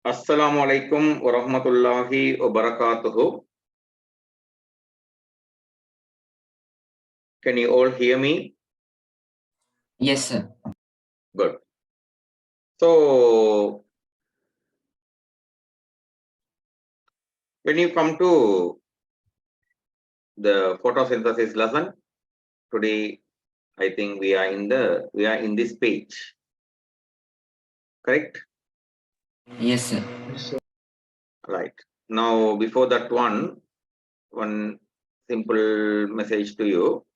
Assalamu alaikum wa rahmatullahi wa barakatuhu. Can you all hear me? Yes, sir. Good. So, when you come to the photosynthesis lesson, today I think we are in this page. Correct? Yes, sir. Right. Now, before that one simple message to you.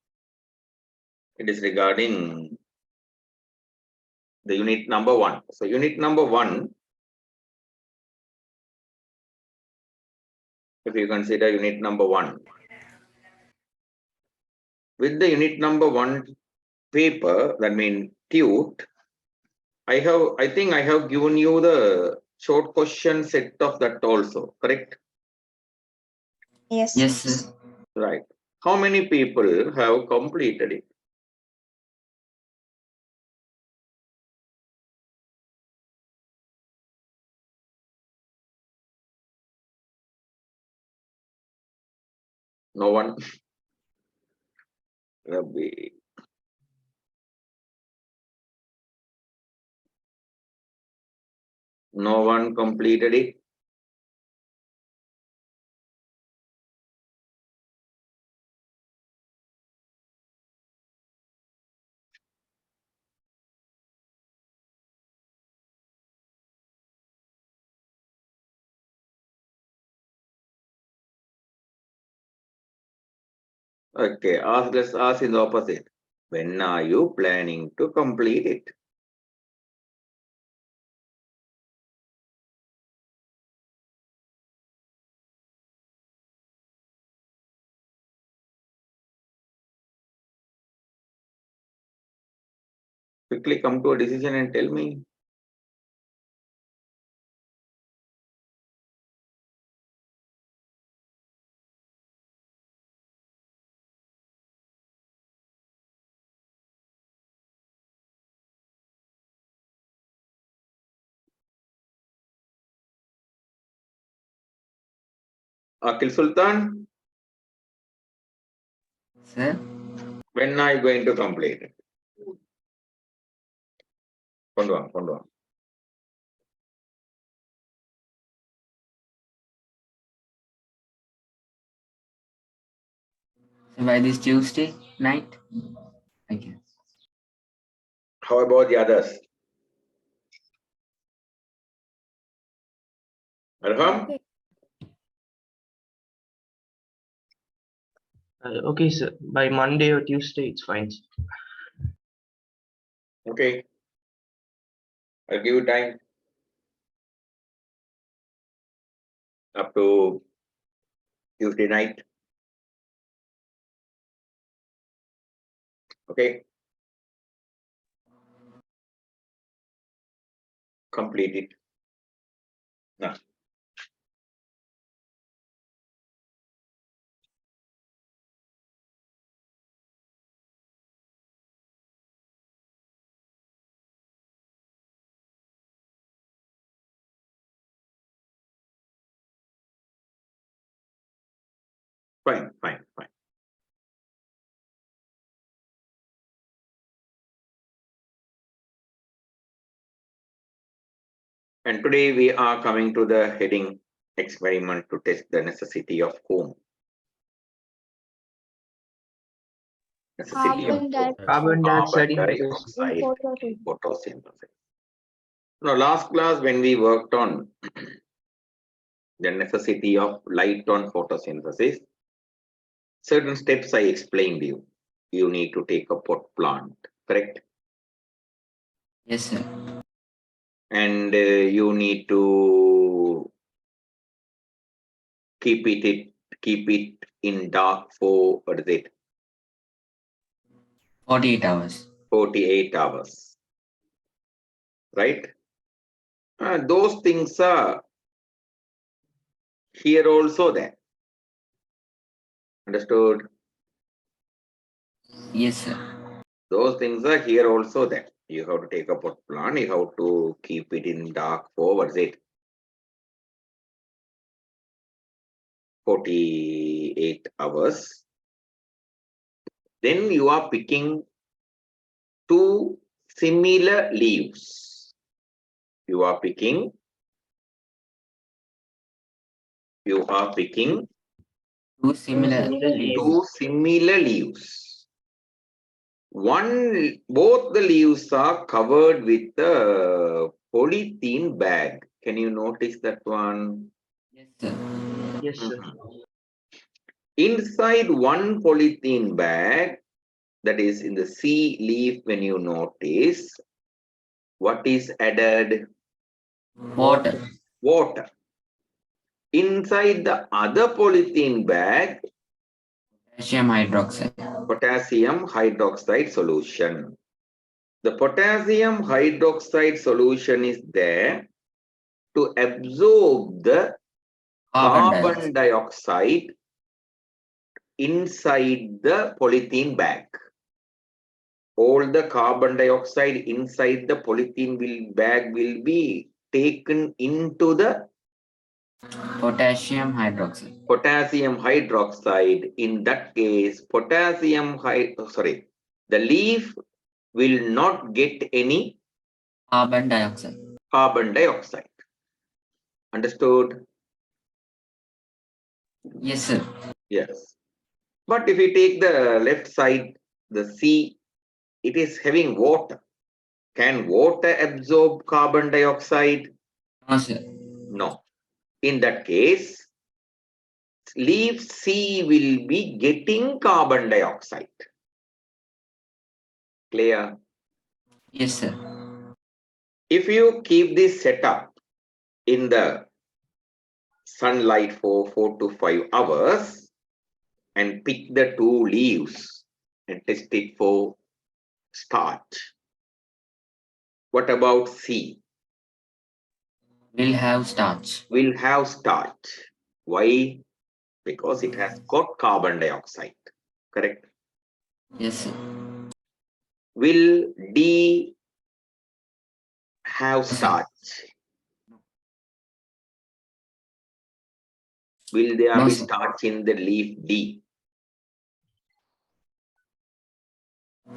It is regarding the unit number 1. So, unit number 1, if you consider unit number 1, with the unit number 1 paper, that means tute, I think I have given you the short question set of that also, correct? Yes. Yes, sir. Right. How many people have completed it? No one? Rabbi. No one completed it? Okay, let's ask in the opposite. When are you planning to complete it? Quickly come to a decision and tell me. Akil Sultan, Sir. when are you going to complete it? Kondu va. So by this Tuesday night, I guess. How about the others? Arham? Okay, sir. By Monday or Tuesday, it's fine. Sir. Okay. I'll give you time. Up to Tuesday night. Okay. Complete it. Now. Fine. And today we are coming to the heading experiment to test the necessity of home. Necessity Carbon of dioxide. Carbon dioxide in dioxide in photosynthesis. photosynthesis. Now, last class when we worked on the necessity of light on photosynthesis, certain steps I explained you. You need to take a pot plant, correct? Yes, sir. And you need to keep it in dark for what is it? 48 hours. 48 hours, right? Those things are here also there. Understood? Yes, sir. Those things are here also there. You have to take a pot plant, you have to keep it in dark for what is it? 48 hours. Then you are picking two similar leaves. You are picking Two similar Similar leaves. two similar leaves. Both the leaves are covered with a polythene bag. Can you notice that one? Yes, sir. Yes, sir. Inside one polythene bag, that is in the C leaf, when you notice, what is added? Water. Water. Inside the other polythene bag, Potassium hydroxide. potassium hydroxide solution. The potassium hydroxide solution is there to absorb the carbon dioxide inside the polythene bag. All the carbon dioxide inside the polythene bag will be taken into the Potassium hydroxide. potassium hydroxide. In that case, the leaf will not get any Carbon dioxide. carbon dioxide. Understood? Yes, sir. Yes. But if we take the left side, the C, it is having water. Can water absorb carbon dioxide? No, sir. No. In that case, leaf C will be getting carbon dioxide. Clear? Yes, sir. If you keep this setup in the sunlight for 4 to 5 hours and pick the two leaves and test it for starch, what about C? Will have starch. Will have starch. Why? Because it has got carbon dioxide. Correct? Yes, sir. Will D have starch? Will there No, be sir. starch in the leaf D?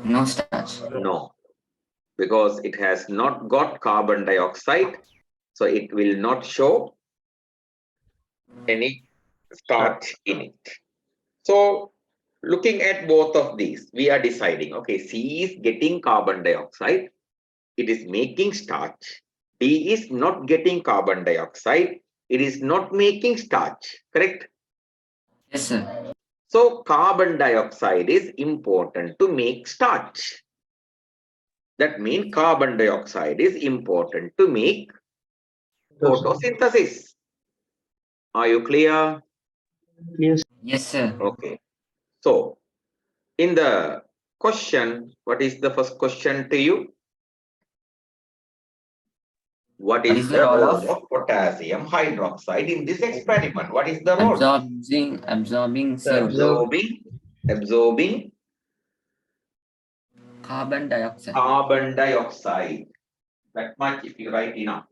No starch. No, because it has not got carbon dioxide, so it will not show any starch in it. So, looking at both of these, we are deciding, okay, C is getting carbon dioxide, it is making starch. D is not getting carbon dioxide, it is not making starch, correct? Yes, sir. So, carbon dioxide is important to make starch. That means carbon dioxide is important to make photosynthesis. Are you clear? Yes. Yes, sir. Okay. So, in the question, what is the first question to you? What is the role role of of potassium hydroxide in this experiment? What is the role? absorbing CO2? Absorbing Carbon dioxide. carbon dioxide. That much if you write enough.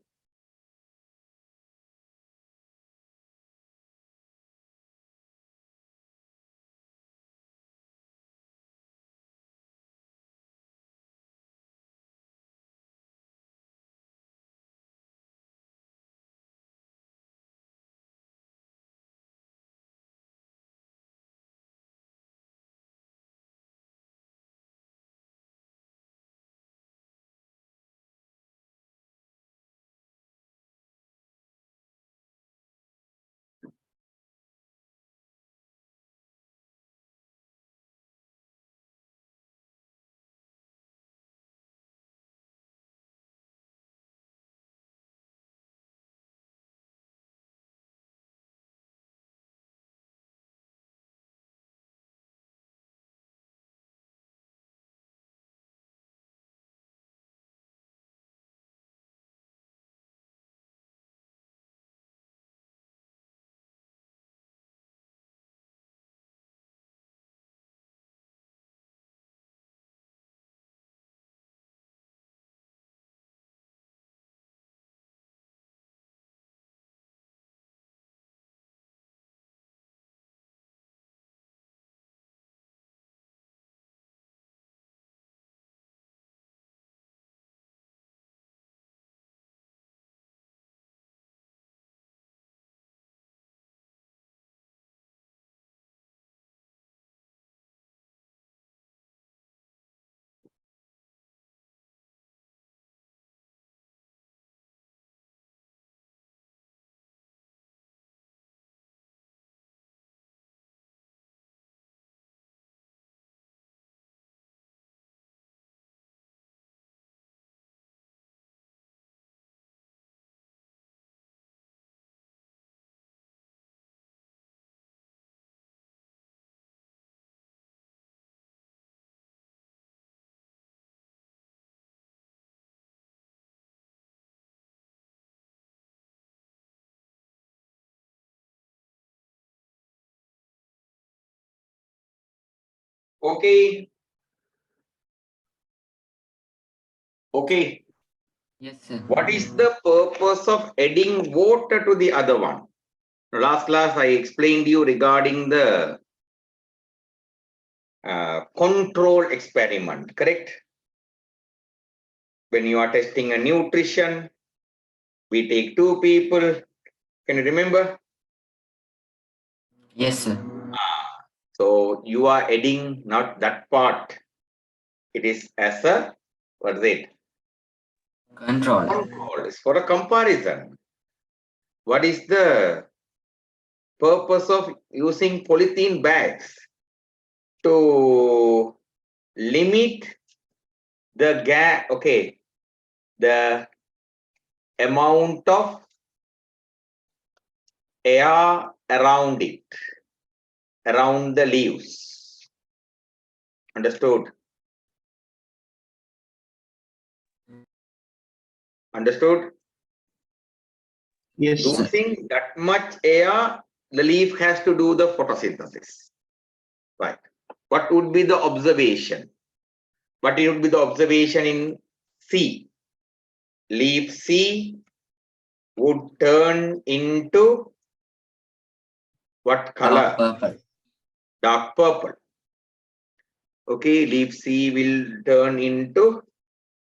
Okay. Okay. Yes, sir. What is the purpose of adding water to the other one? Last class I explained you regarding the control experiment, correct? When you are testing a nutrition, we take two people. Can you remember? Yes, sir. So you are adding not that part. It is as a, what is it? Control. Control. It's for a comparison. What is the purpose of using polythene bags? To limit the gap, okay, the amount of air around it, around the leaves. Understood? Understood? Yes, sir. Losing that much air, the leaf has to do the photosynthesis. Right. What would be the observation? What would be the observation in C? Leaf C would turn into what color? Dark purple. Dark purple. Okay, leaf C will turn into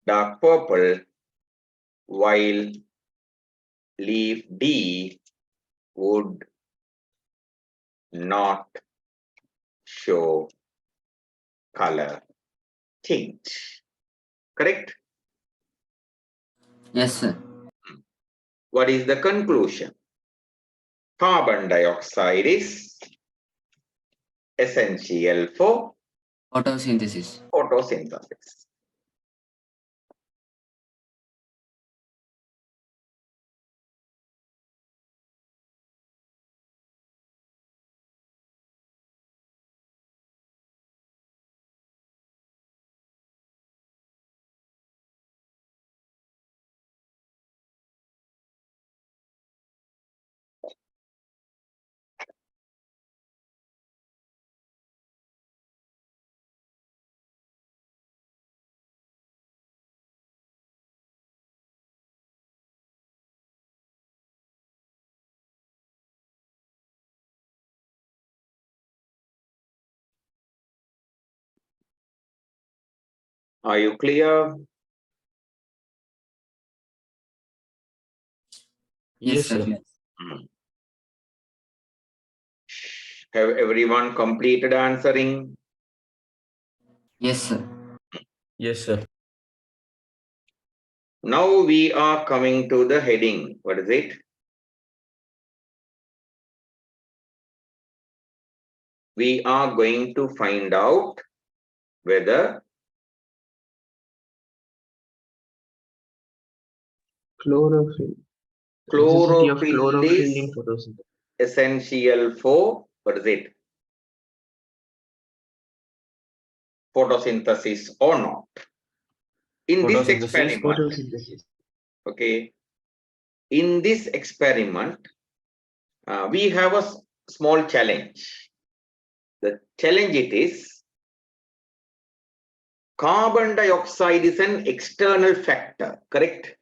dark purple, while leaf D would not show color change. Correct? Yes, sir. What is the conclusion? Carbon dioxide is essential for Photosynthesis. photosynthesis. Are you clear? Yes, Yes, sir. sir. Have everyone completed answering? Yes, sir. Yes, sir. Now we are coming to the heading. What is it? We are going to find out whether Chlorophyll. Necessity of chlorophyll chlorophyll in is photosynthesis. essential for, what is it? Photosynthesis or not? In this experiment, Photosynthesis. okay, in this experiment, we have a small challenge. The challenge it is, carbon dioxide is an external factor, correct?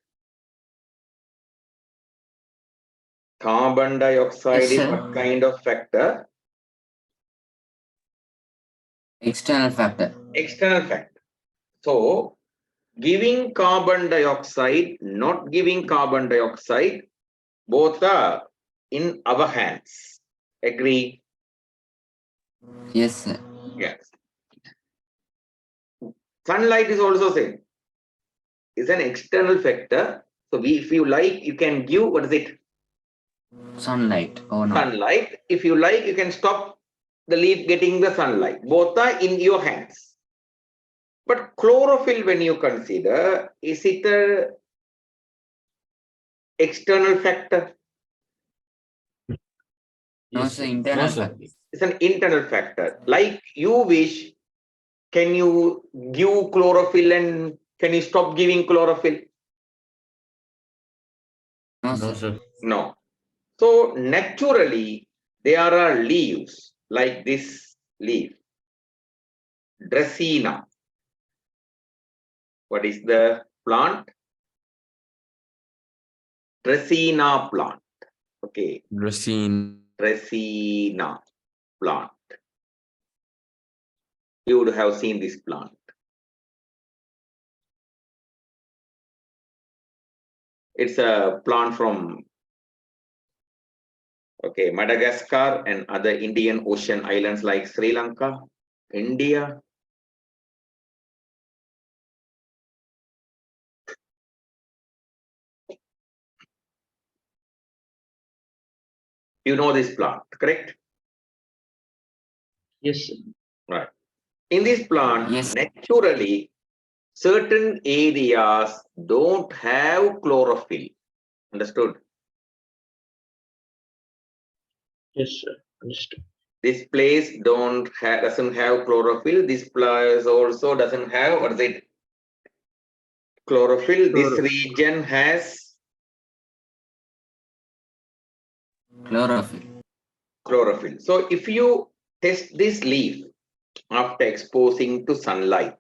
Carbon dioxide Yes, is sir. what kind of factor? External factor. External factor. So, giving carbon dioxide, not giving carbon dioxide, both are in our hands. Agree? Yes, sir. Yes. Sunlight is also same. Is an external factor. So, if you like, you can give, what is it? Sunlight or not. Sunlight. If you like, you can stop the leaf getting the sunlight. Both are in your hands. But chlorophyll, when you consider, is it a external factor? No, Yes, sir. sir. Internal No, sir. factor. It's an internal factor. Like you wish, can you give chlorophyll and can you stop giving chlorophyll? No, No, sir. sir. No. So naturally, there are leaves like this leaf. Dracaena. What is the plant? Dracaena plant. Okay, Racine. Dracaena plant. You would have seen this plant. It's a plant from Madagascar and other Indian Ocean islands like Sri Lanka, India. You know this plant, correct? Yes, sir. Right. In this plant, Yes. naturally, certain areas don't have chlorophyll. Understood? Yes, sir. Understood. This place doesn't have chlorophyll. This place also doesn't have, what is it? Chlorophyll. This Chlorophyll. region has Chlorophyll. chlorophyll. So if you test this leaf after exposing to sunlight,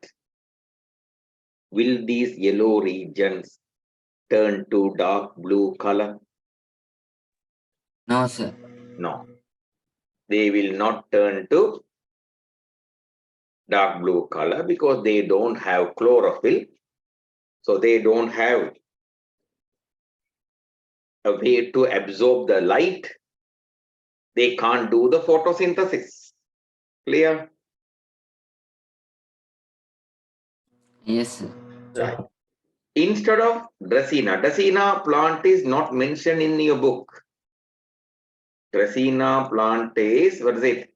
will these yellow regions turn to dark blue color? No, sir. No. They will not turn to dark blue color because they don't have chlorophyll. So they don't have a way to absorb the light. They can't do the photosynthesis. Clear? Yes, sir. Right. Instead of Dracaena plant is not mentioned in your book. Dracaena plant is, what is it?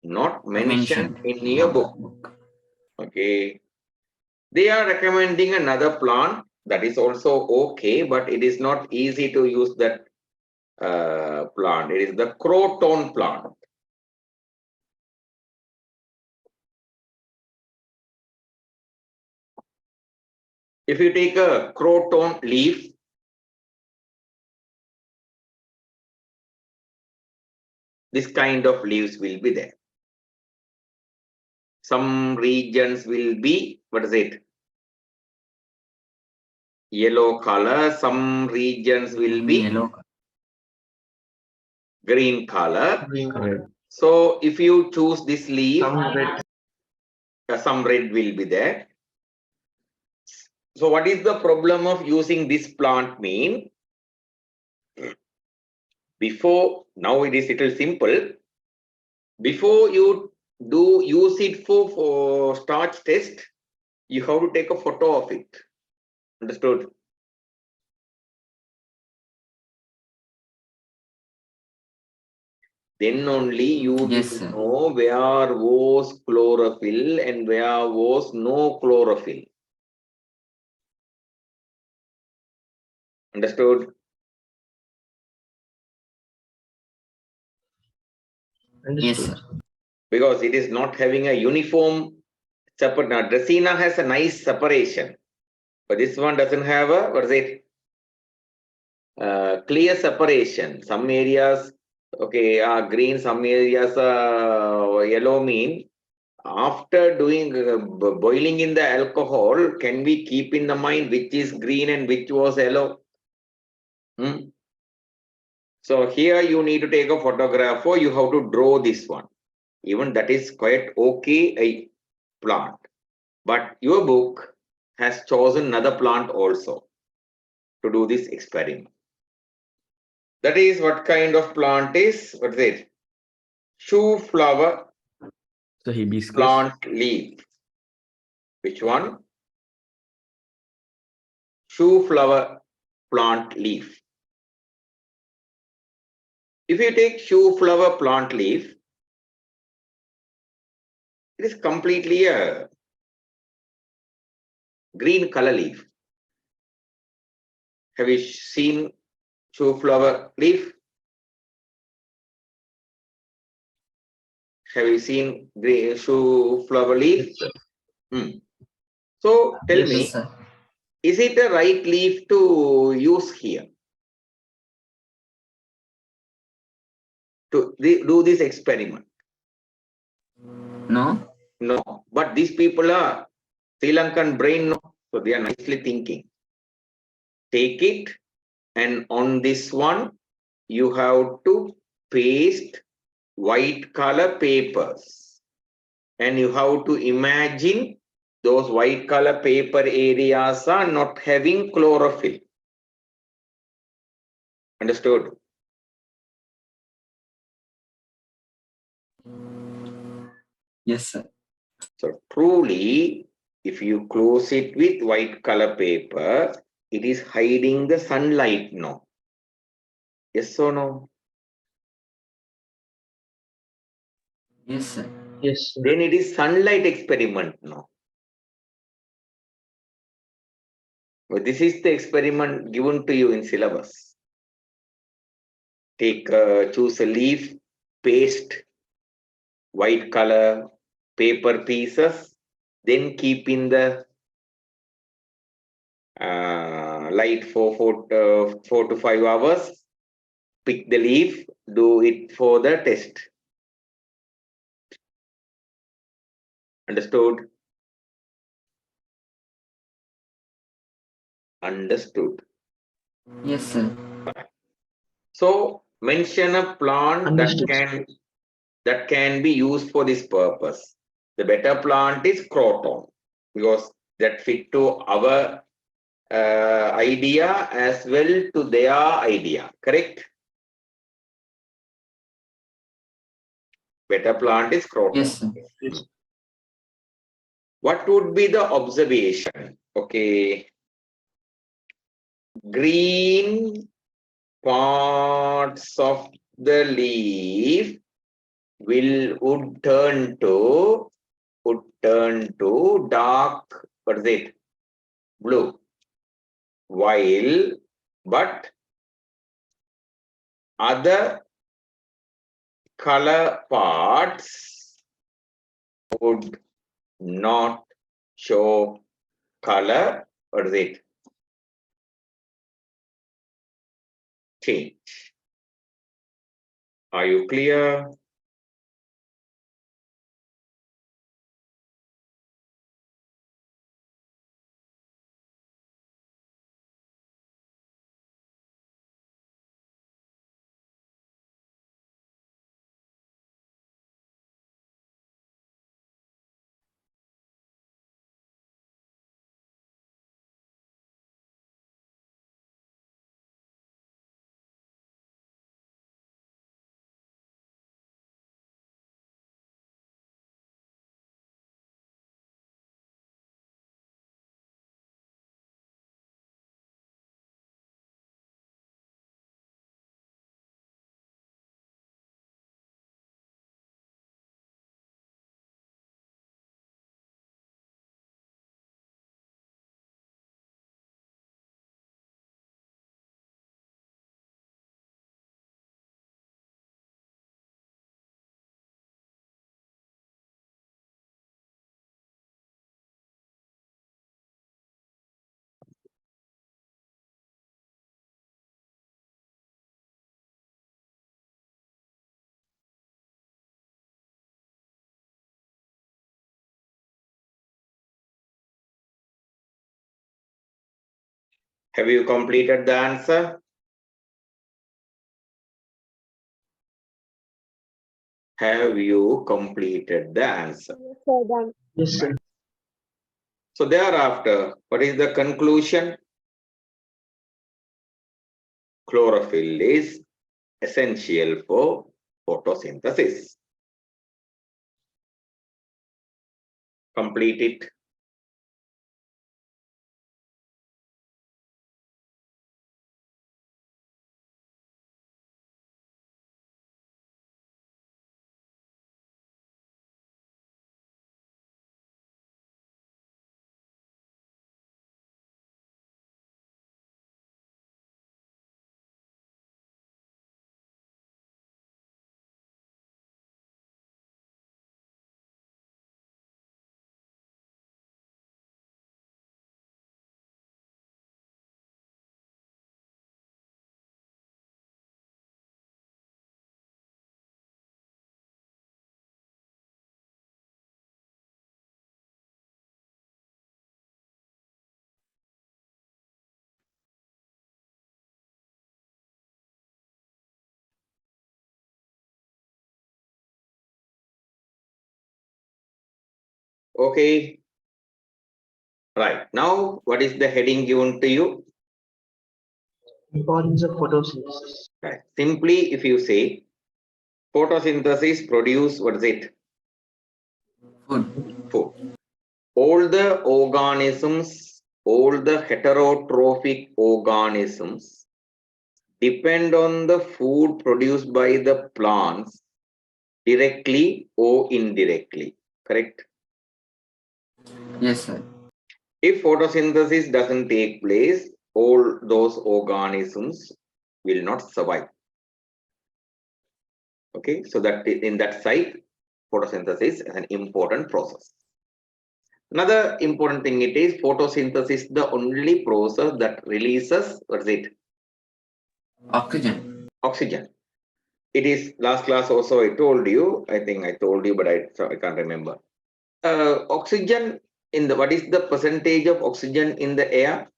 Not mentioned in your book. Okay. They are recommending another plant that is also okay, but it is not easy to use that plant. It is the croton plant. If you take a croton leaf, this kind of leaves will be there. Some regions will be, what is it? Yellow color. Some regions will be Yellow. green color. Green color. So if you choose this leaf, Some red. some red will be there. So what is the problem of using this plant mean? Before, now it is little simple. Before you use it for starch test, you have to take a photo of it. Understood? Then only you Yes, will sir. know where was chlorophyll and where was no chlorophyll. Understood? Yes, Understood. sir. Because it is not having a uniform separate. Now, Dracaena has a nice separation, but this one doesn't have a, what is it? Clear separation. Some areas, okay, are green, some areas are yellow. Mean after doing boiling in the alcohol, can we keep in the mind which is green and which was yellow? So here you need to take a photograph, or you have to draw this one. Even that is quite okay, a plant. But your book has chosen another plant also to do this experiment. That is what kind of plant is, what is it? Shoe flower So hibiscus. plant leaf. Which one? Shoe flower plant leaf. If you take shoe flower plant leaf, it is completely a green color leaf. Have you seen shoe flower leaf? Have you seen green shoe flower leaf? Yes, sir. So tell Yes, me, Yes, sir. is it a right leaf to use here? To do this experiment? No. No, but these people are Sri Lankan brain, no. So they are nicely thinking. Take it, and on this one, you have to paste white color papers. And you have to imagine those white color paper areas are not having chlorophyll. Understood? Yes, sir. So truly, if you close it with white color paper, it is hiding the sunlight, no? Yes or no? Yes, sir. Yes, sir. Then it is sunlight experiment, no? But this is the experiment given to you in syllabus. Take, choose a leaf, paste white color paper pieces, then keep in the light for 4 to 5 hours. Pick the leaf, do it for the test. Understood? Understood. Yes, sir. So mention a plant Understood. that can be used for this purpose. The better plant is croton because that fit to our idea as well to their idea. Correct? Better plant is croton. Yes, sir. Yes. What would be the observation? Okay. Green parts of the leaf would turn to dark, what is it? Blue. While, but other color parts would not show color, what is it? Change. Are you clear? Have you completed the answer? Have you completed the answer? Yes, sir. So thereafter, what is the conclusion? Chlorophyll is essential for photosynthesis. Complete it. Okay. Right. Now, what is the heading given to you? Importance of photosynthesis. Right. Simply, if you say photosynthesis produce, what is it? Food. Food. All the organisms, all the heterotrophic organisms depend on the food produced by the plants directly or indirectly. Correct? Yes, sir. If photosynthesis doesn't take place, all those organisms will not survive. Okay, so that in that site, photosynthesis is an important process. Another important thing it is photosynthesis, the only process that releases, what is it? Oxygen. Oxygen. It is last class also I told you, I think I told you, but I can't remember. Oxygen in the, what is the percentage of oxygen in the air?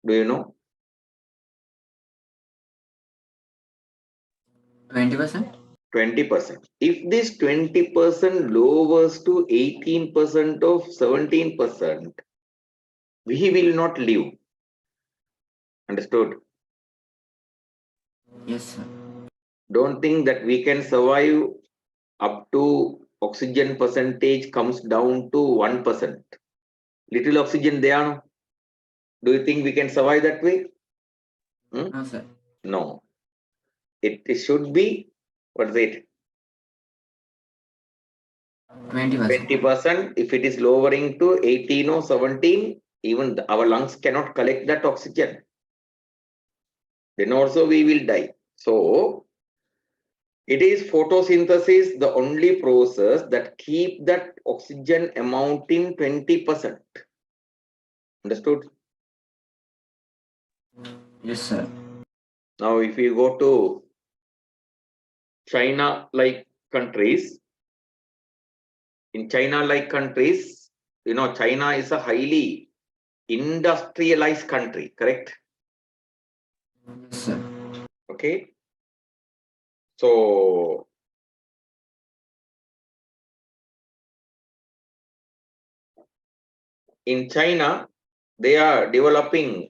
Do you know? 20%. 20%. If this 20% lowers to 18% of 17%, we will not live. Understood? Yes, sir. Don't think that we can survive up to oxygen percentage comes down to 1%. Little oxygen there. No? Do you think we can survive that way? No, sir. No. It should be, what is it? 20%. 20%. If it is lowering to 18 or 17, even our lungs cannot collect that oxygen. Then also we will die. So it is photosynthesis, the only process that keep that oxygen amount in 20%. Understood? Yes, sir. Now, if you go to China-like countries, in China-like countries, you know, China is a highly industrialized country, correct? Yes, sir. Okay. So in China, they are developing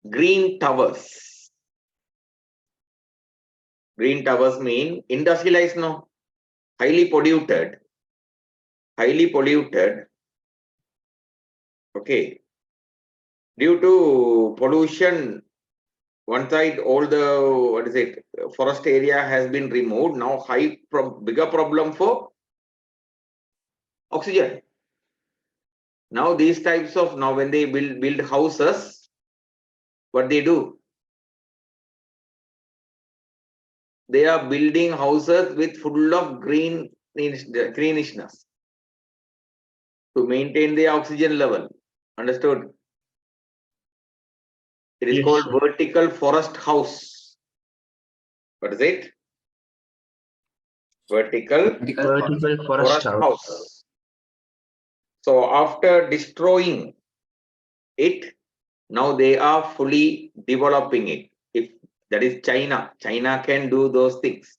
green towers. Green towers mean industrialized, no? Highly polluted. Okay. Due to pollution, one side all the, what is it, forest area has been removed. Now bigger problem for oxygen. Now these types of, now when they build houses, what they do? They are building houses with full of greenishness to maintain the oxygen level. Understood? It is Yes, called sir. vertical forest house. What is it? Vertical Vertical forest forest house. house. So after destroying it, now they are fully developing it. If that is China, China can do those things.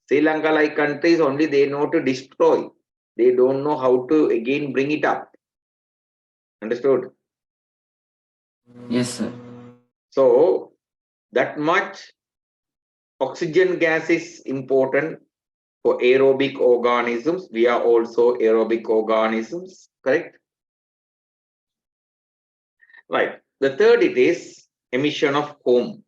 Sri Lanka like countries only they know to destroy. They don't know how to again bring it up. Understood? Yes, sir. So that much oxygen gas is important for aerobic organisms. We are also aerobic organisms, correct? Right. The third it is emission of home.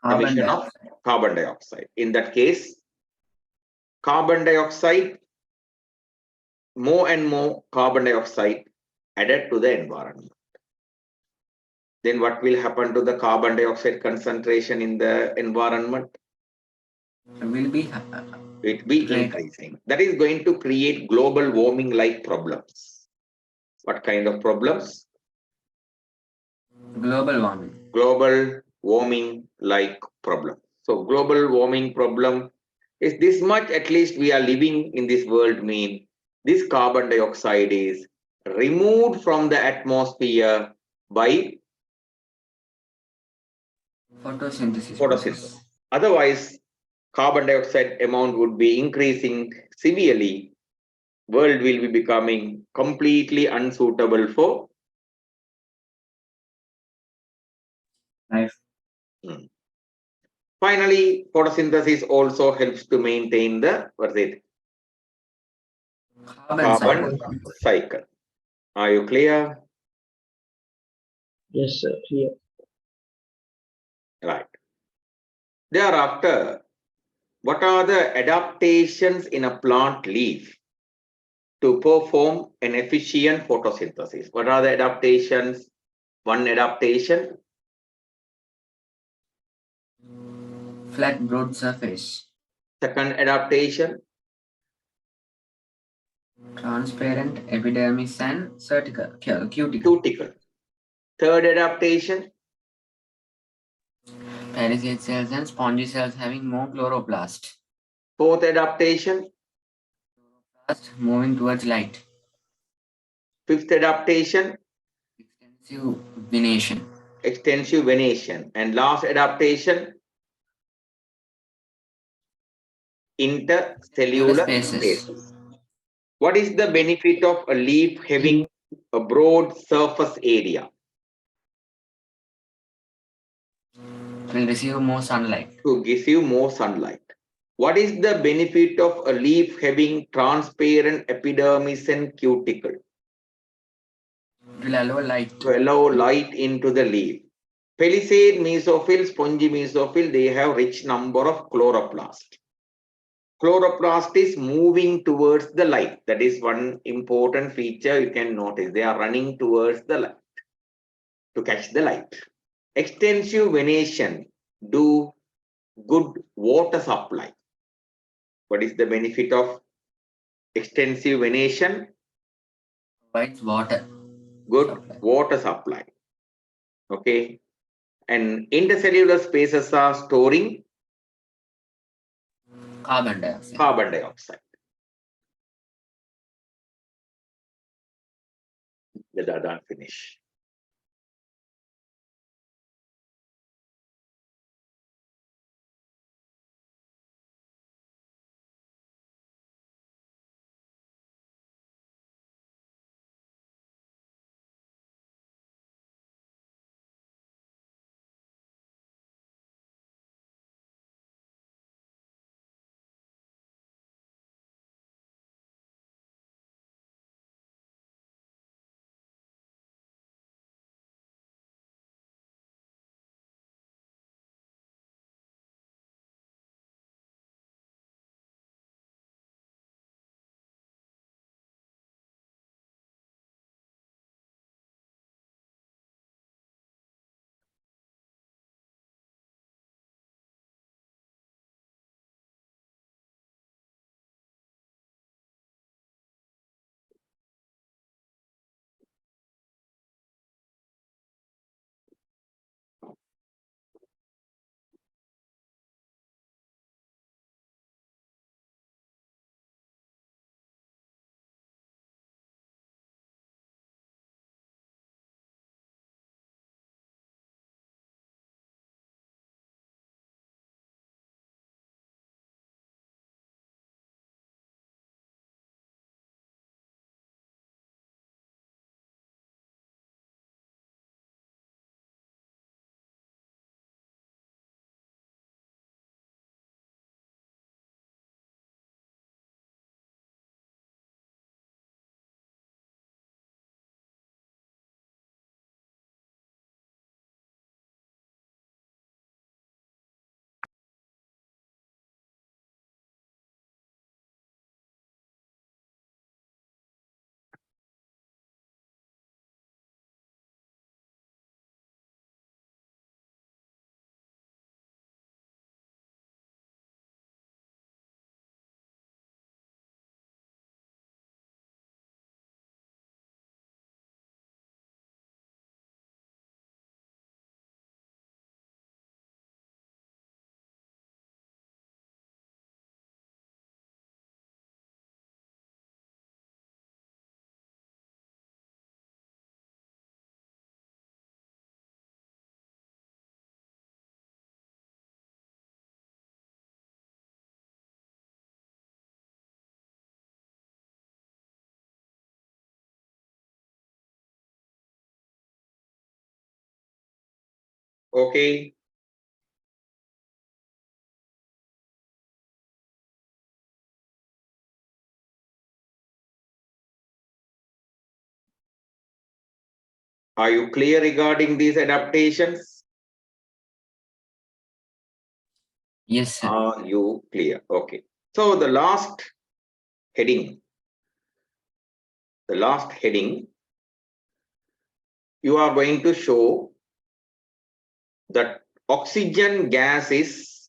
Carbon Emission of dioxide. carbon dioxide. In that case, carbon dioxide, more and more carbon dioxide added to the environment. Then what will happen to the carbon dioxide concentration in the environment? Will be It be greater. increasing. That is going to create global warming like problems. What kind of problems? Global warming. Global warming like problem. So global warming problem is this much, at least we are living in this world, mean this carbon dioxide is removed from the atmosphere by Photosynthesis. photosynthesis. Otherwise, carbon dioxide amount would be increasing severely. World will be becoming completely unsuitable for Life. Finally, photosynthesis also helps to maintain the Carbon carbon cycle. cycle. Are you clear? Yes, sir. Here. Right. Thereafter, what are the adaptations in a plant leaf to perform an efficient photosynthesis? What are the adaptations? One adaptation, Flat broad surface. second adaptation, Transparent epidermis and cuticle. cuticle. Third adaptation, Palisade cells and spongy cells having more chloroplast. fourth adaptation, Chloroplast moving towards light. fifth adaptation, Extensive venation. extensive venation, and last adaptation, intercellular spaces. What is the benefit of a leaf having a broad surface area? Will receive more sunlight. To give you more sunlight. What is the benefit of a leaf having transparent epidermis and cuticle? Will allow light. To allow light into the leaf. Palisade mesophyll, spongy mesophyll, they have rich number of chloroplast. Chloroplast is moving towards the light. That is one important feature you can notice. They are running towards the light to catch the light. Extensive venation do good water supply. What is the benefit of extensive venation? Provides water. Good Supply. water supply. Okay. And intercellular spaces are storing Carbon dioxide. carbon dioxide. Let that done finish. Okay. Are you clear regarding these adaptations? Yes, sir. Are you clear? Okay. So the last heading, you are going to show that oxygen gas is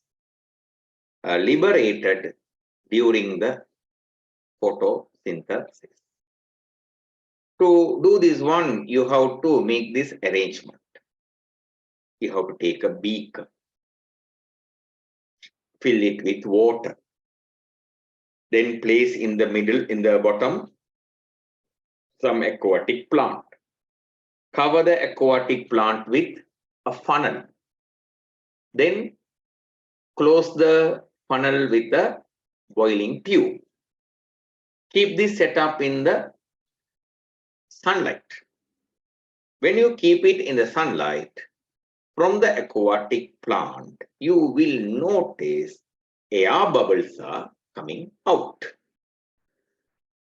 liberated during the photosynthesis. To do this one, you have to make this arrangement. You have to take a beaker, fill it with water, then place in the middle, in the bottom, some aquatic plant. Cover the aquatic plant with a funnel. Then close the funnel with the boiling tube. Keep this set up in the sunlight. When you keep it in the sunlight, from the aquatic plant, you will notice air bubbles are coming out.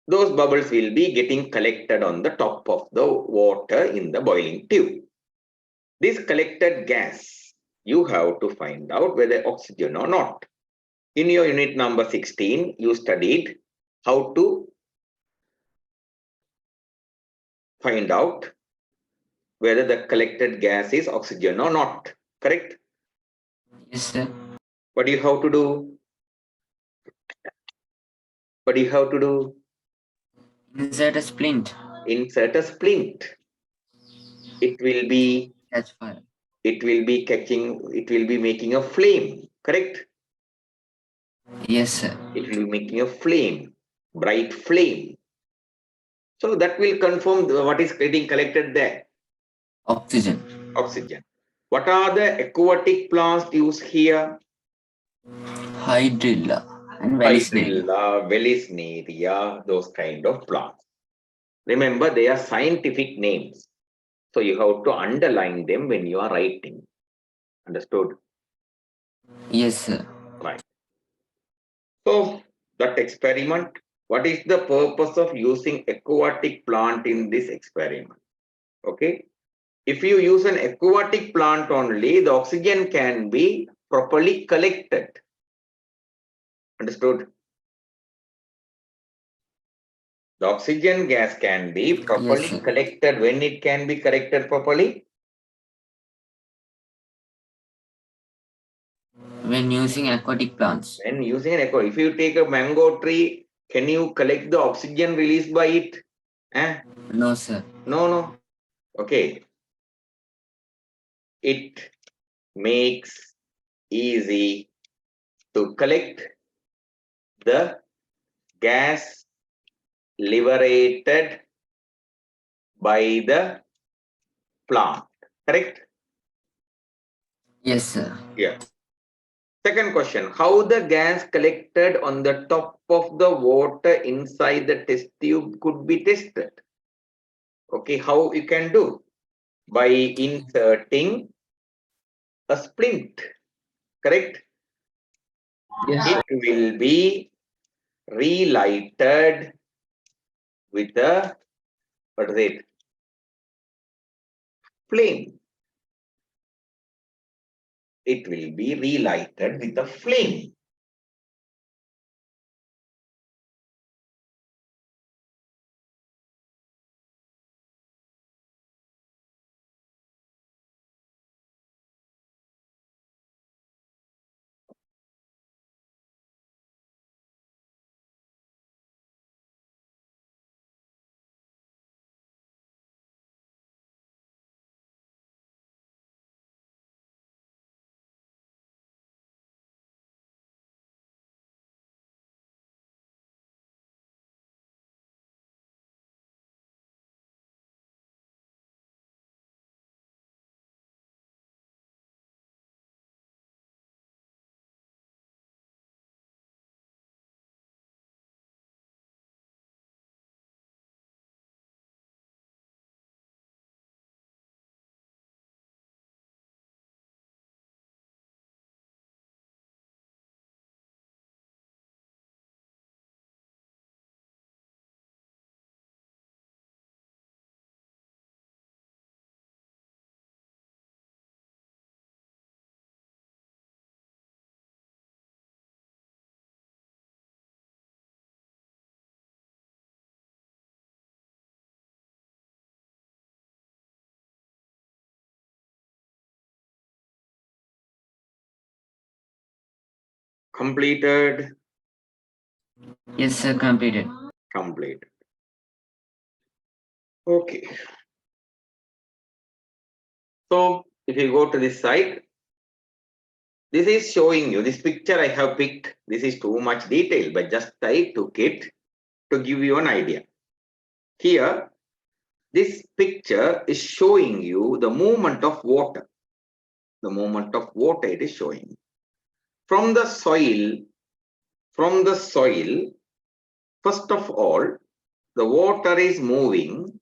Those bubbles will be getting collected on the top of the water in the boiling tube. This collected gas, you have to find out whether oxygen or not. In your unit number 16, you studied how to find out whether the collected gas is oxygen or not, correct? Yes, sir. What do you have to do? What do you have to do? Insert a splint. Insert a splint. It will be Catch fire. it will be making a flame, correct? Yes, sir. It will be making a flame, bright flame. So that will confirm what is getting collected there, Oxygen. oxygen. What are the aquatic plants used here? Hydrilla and Vallisneria. Hydrilla, Vallisneria, those kind of plants. Remember, they are scientific names. So you have to underline them when you are writing. Understood? Yes, sir. Right. So that experiment, what is the purpose of using aquatic plant in this experiment? Okay. If you use an aquatic plant only, the oxygen can be properly collected. Understood? The oxygen gas can be properly sir. collected. When it can be collected properly? When using aquatic plants. When using an aqua, if you take a mango tree, can you collect the oxygen released by it? Eh? No, sir. No. Okay. It makes easy to collect the gas liberated by the plant. Correct? Yes, sir. Yeah. Second question, how the gas collected on the top of the water inside the test tube could be tested? Okay, how you can do? By inserting a splint, correct? Yes. It will be relighted with a, what is it? Flame. It will be relighted with a flame. Completed. Yes, sir. Completed. Completed. Okay. So if you go to this site, this is showing you this picture I have picked. This is too much detail, but just I took it to give you an idea. Here, this picture is showing you the movement of water. The movement of water it is showing. From the soil, first of all, the water is moving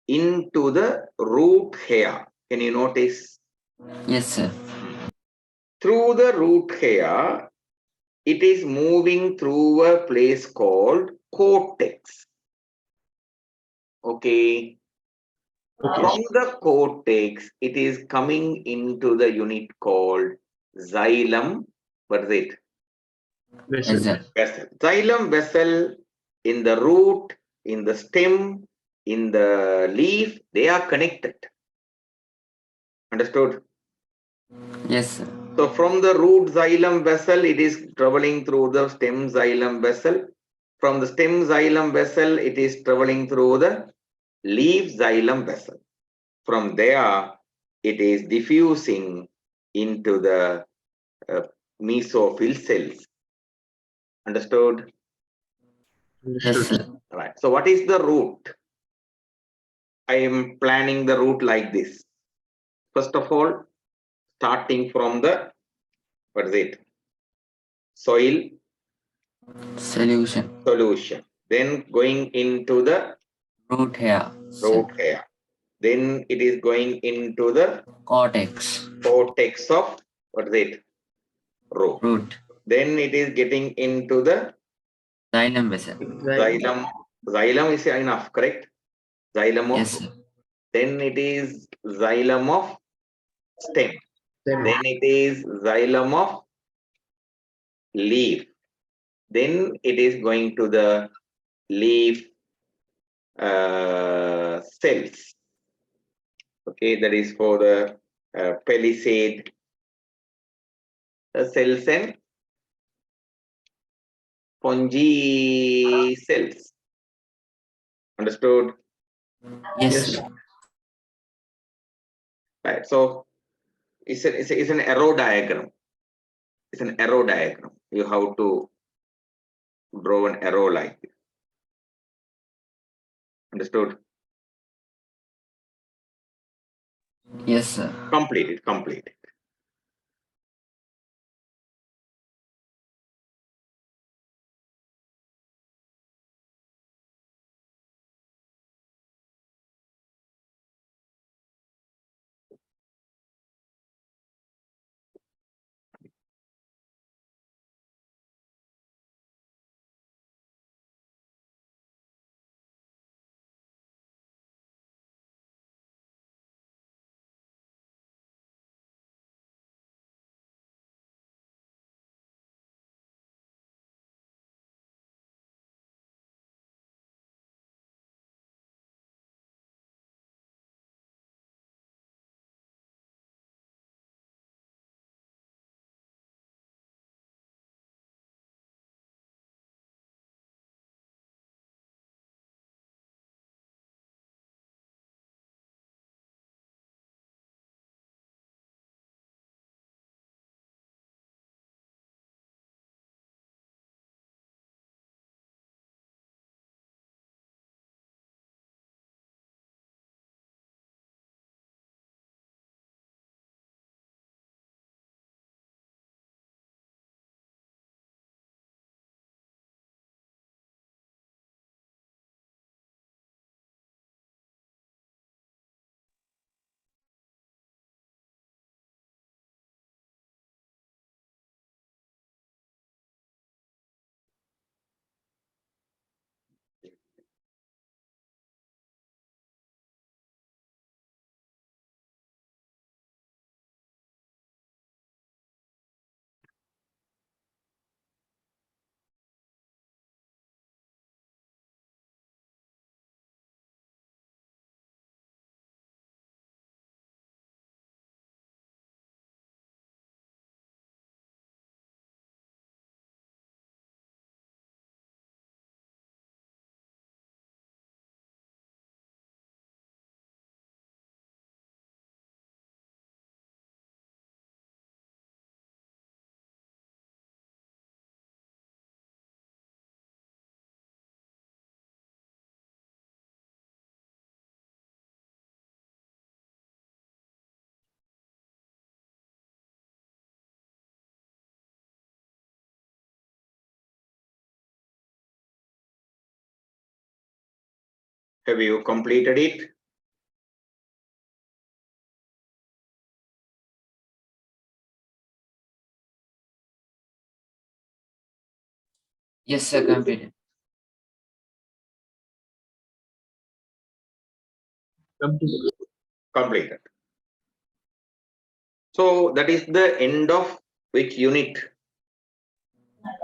into the root hair. Can you notice? Yes, sir. Through the root hair, it is moving through a place called cortex. Okay. From the cortex, it is coming into the unit called xylem. What is it? Yes, sir. Vessel. Xylem vessel in the root, in the stem, in the leaf, they are connected. Understood? Yes, sir. So from the root xylem vessel, it is traveling through the stem xylem vessel. From the stem xylem vessel, it is traveling through the leaf xylem vessel. From there, it is diffusing into the mesophyll cells. Understood? Yes, sir. Right. So what is the root? I am planning the route like this. First of all, starting from the, what is it? Soil Solution. solution. Then going into the Root hair. root hair. Then it is going into the Cortex. cortex of, what is it? Root. Root. Then it is getting into the Xylem vessel. xylem. Xylem is enough, correct? Xylem of, Yes, sir. then it is xylem of stem. Then it is xylem of leaf. Then it is going to the leaf cells. Okay, that is for the palisade cells and fungi cells. Understood? Yes, sir. Right. So it's an arrow diagram. It's an arrow diagram. You have to draw an arrow like this. Understood? Yes, sir. Complete it. Have you completed it? Yes, sir. Completed. Completed. So that is the end of which unit?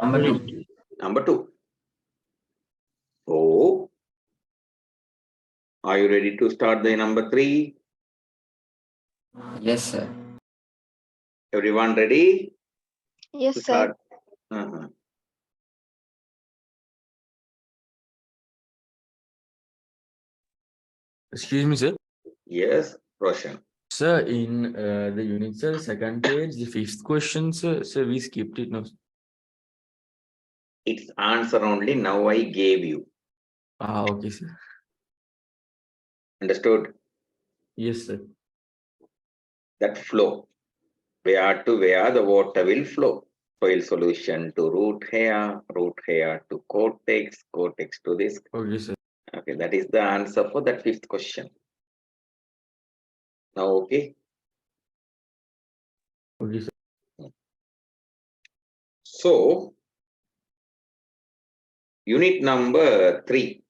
Number 2. Number 2. So, are you ready to start the number 3? Yes, sir. Everyone ready Yes, to sir. start? Uh-huh. Excuse me, sir. Yes, Roshan. Sir, in the unit, sir, second page, the 5th question, sir, we skipped it now. Its answer only now I gave you. Ah, okay, sir. Understood? Yes, sir. That flow. Where to where the water will flow. Soil solution to root hair to cortex, cortex to this. Okay, sir. Okay, that is the answer for that 5th question. Now, okay. Okay, sir. So, unit number 3.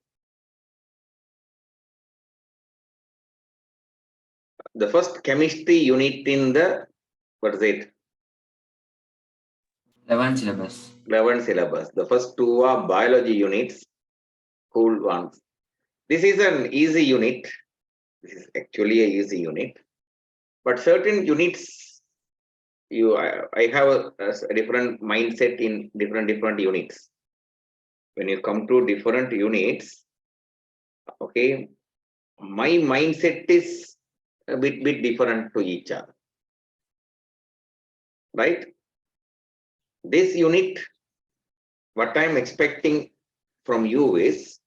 The first chemistry unit in the, what is it? 11 syllabus. 11 syllabus. The first 2 are biology units, cool ones. This is an easy unit. This is actually a easy unit. But certain units, I have a different mindset in different units. When you come to different units, okay, my mindset is a bit different to each other. Right? This unit, what I'm expecting from you is,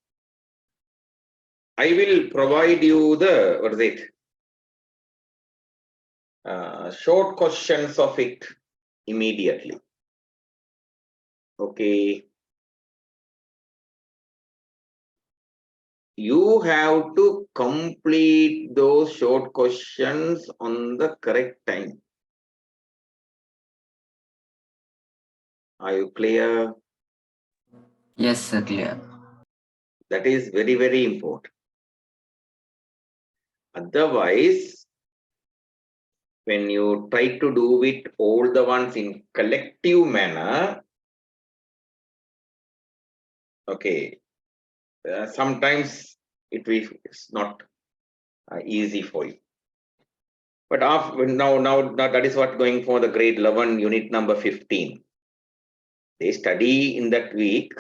I will provide you the, what is it? Short questions of it immediately. Okay. You have to complete those short questions on the correct time. Are you clear? Yes, sir. Clear. That is very important. Otherwise, when you try to do it all the ones in collective manner, okay, sometimes it's not easy for you. But after, now that is what going for the grade 11 unit number 15. They study in that week.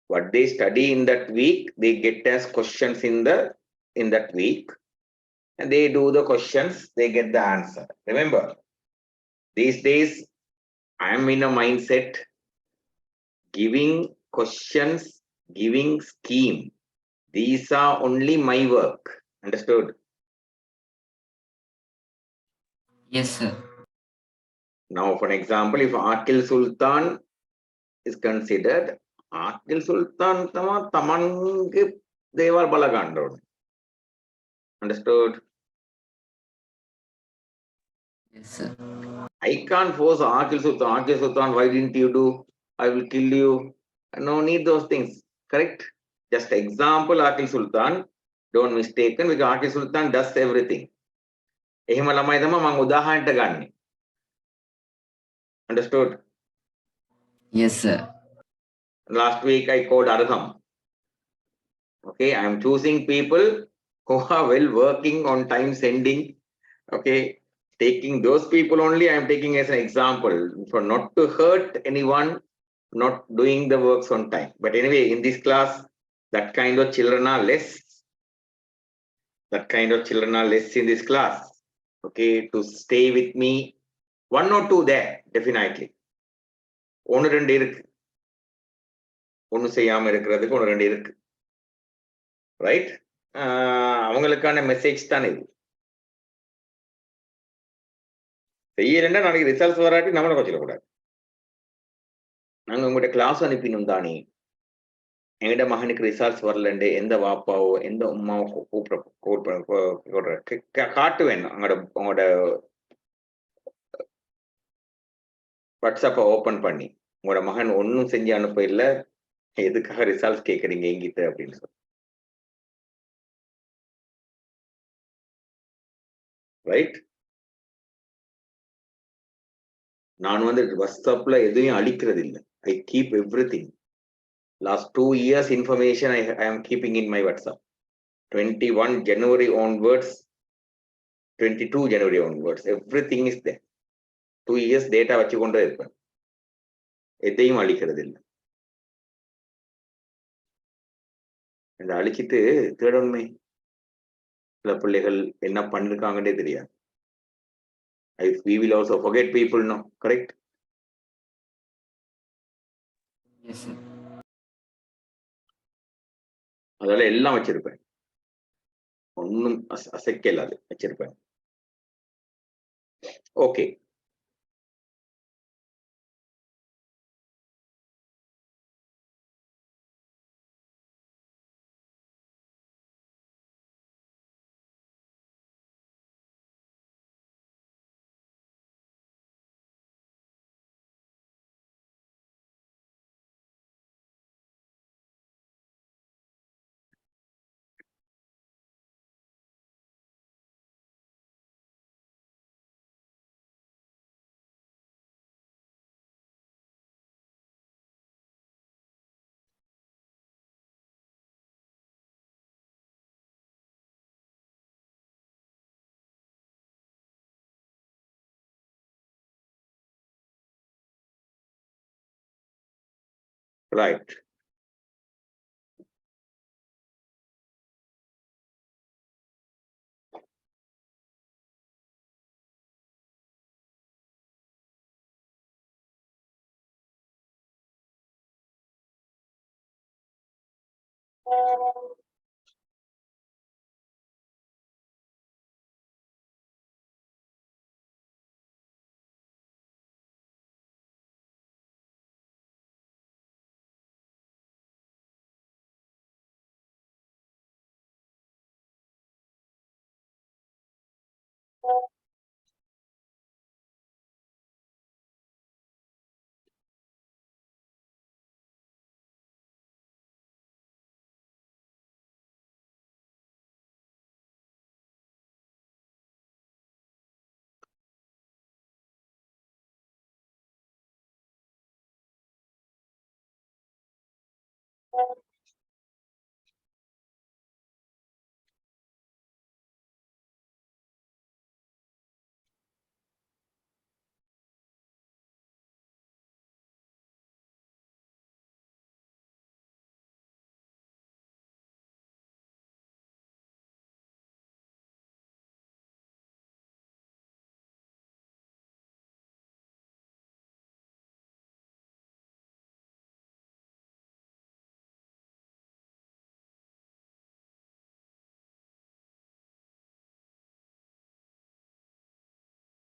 What they study in that week, they get as questions in that week, and they do the questions, they get the answer. Remember, these days I am in a mindset giving questions, giving scheme. These are only my work. Understood? Yes, sir. Now, for example, if Akil Sultan is considered, Akil Sultan tamange devar balagandod. Understood? Yes, sir. I can't force Akil Sultan. Akil Sultan, why didn't you do? I will kill you. No need those things. Correct? Just example, Akil Sultan. Don't mistaken because Akil Sultan does everything. එහෙම ළමයි තමයි මම උදාහරණයට ගන්නෙ. Understood? Yes, sir. Last week I called Arham. Okay, I am choosing people who are well working on time sending. Okay, taking those people only I am taking as an example for not to hurt anyone, not doing the works on time. But anyway, in this class, that kind of children are less. That kind of children are less in this class. Okay, to stay with me, 1 or 2 there, definitely. ஒன்று ரெண்டு இருக்கு, ஒன்றும் செய்யாம இருக்கிறதுக்கு 1 2 இருக்கு. Right? அவங்களுக்கான message தான் இது. செய்யலைன்னா நாளைக்கு ரிசல்ட்ஸ் வராட்டி நம்மளை வச்சிடக்கூடாது. நாங்க உங்கள்கிட்ட கிளாஸ் அனுப்பினோம் தானே. எங்கட மகனுக்கு ரிசல்ட்ஸ் வரலண்டு எந்த வாப்பாவோ எந்த உமாவோ கூப்பிடுற காட்டுவேன் உங்களோட வாட்ஸ்அப்பை ஓபன் பண்ணி உங்களோட மகன் ஒன்றும் செஞ்சு அனுப்ப இல்லை எதுக்காக ரிசல்ட்ஸ் கேட்குறீங்க எங்கிட்ட அப்படின்னு சொல்லி ரைட். நான் வாட்ஸ்அப்ல எதையும் அழிக்கிறது இல்லை. I keep every thing. Last 2 years information I am keeping in my WhatsApp. 21 January onwards, 22 January onwards, everything is there. 2 years data வச்சு கொண்டே இருப்பேன். எதையும் அழிக்கிறது இல்லை. இந்த அழிச்சிட்டு தேடணுமே சில பிள்ளைகள் என்ன பண்ணிருக்காங்கன்னே தெரியாது. We will also forget people, no? Correct? Yes, sir. அதனால எல்லாம் வச்சிருப்பேன். ஒன்னும் அசைக்க இல்லாது வச்சிருப்பேன். Okay.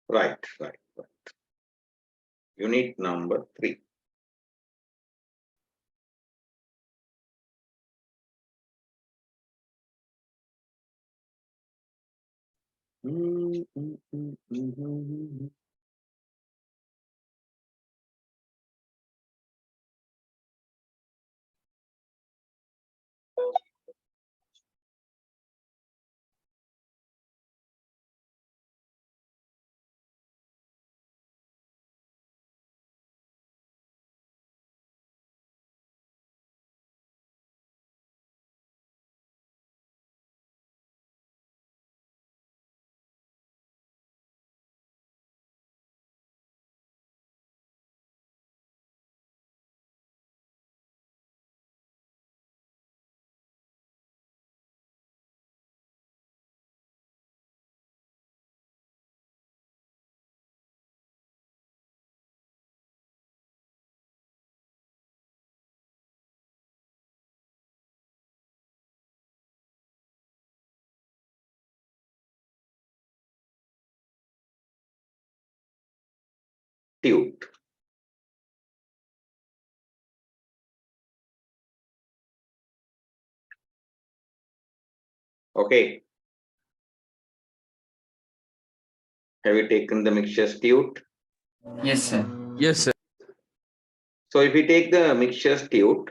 Right. Right. Unit number 3. Tute. Okay. Have you taken the mixture state? Yes, sir. Yes, sir. So if we take the mixture state,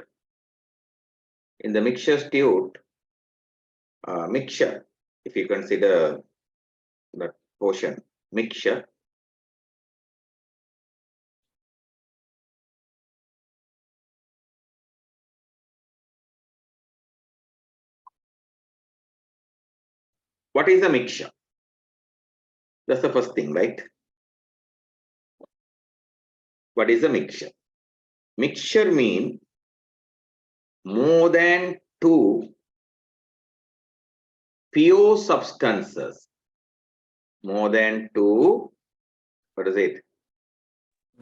in the mixture state, mixture, if you consider that portion, mixture, what is a mixture? That's the first thing, right? What is a mixture? Mixture means more than two pure substances. More than two, what is it?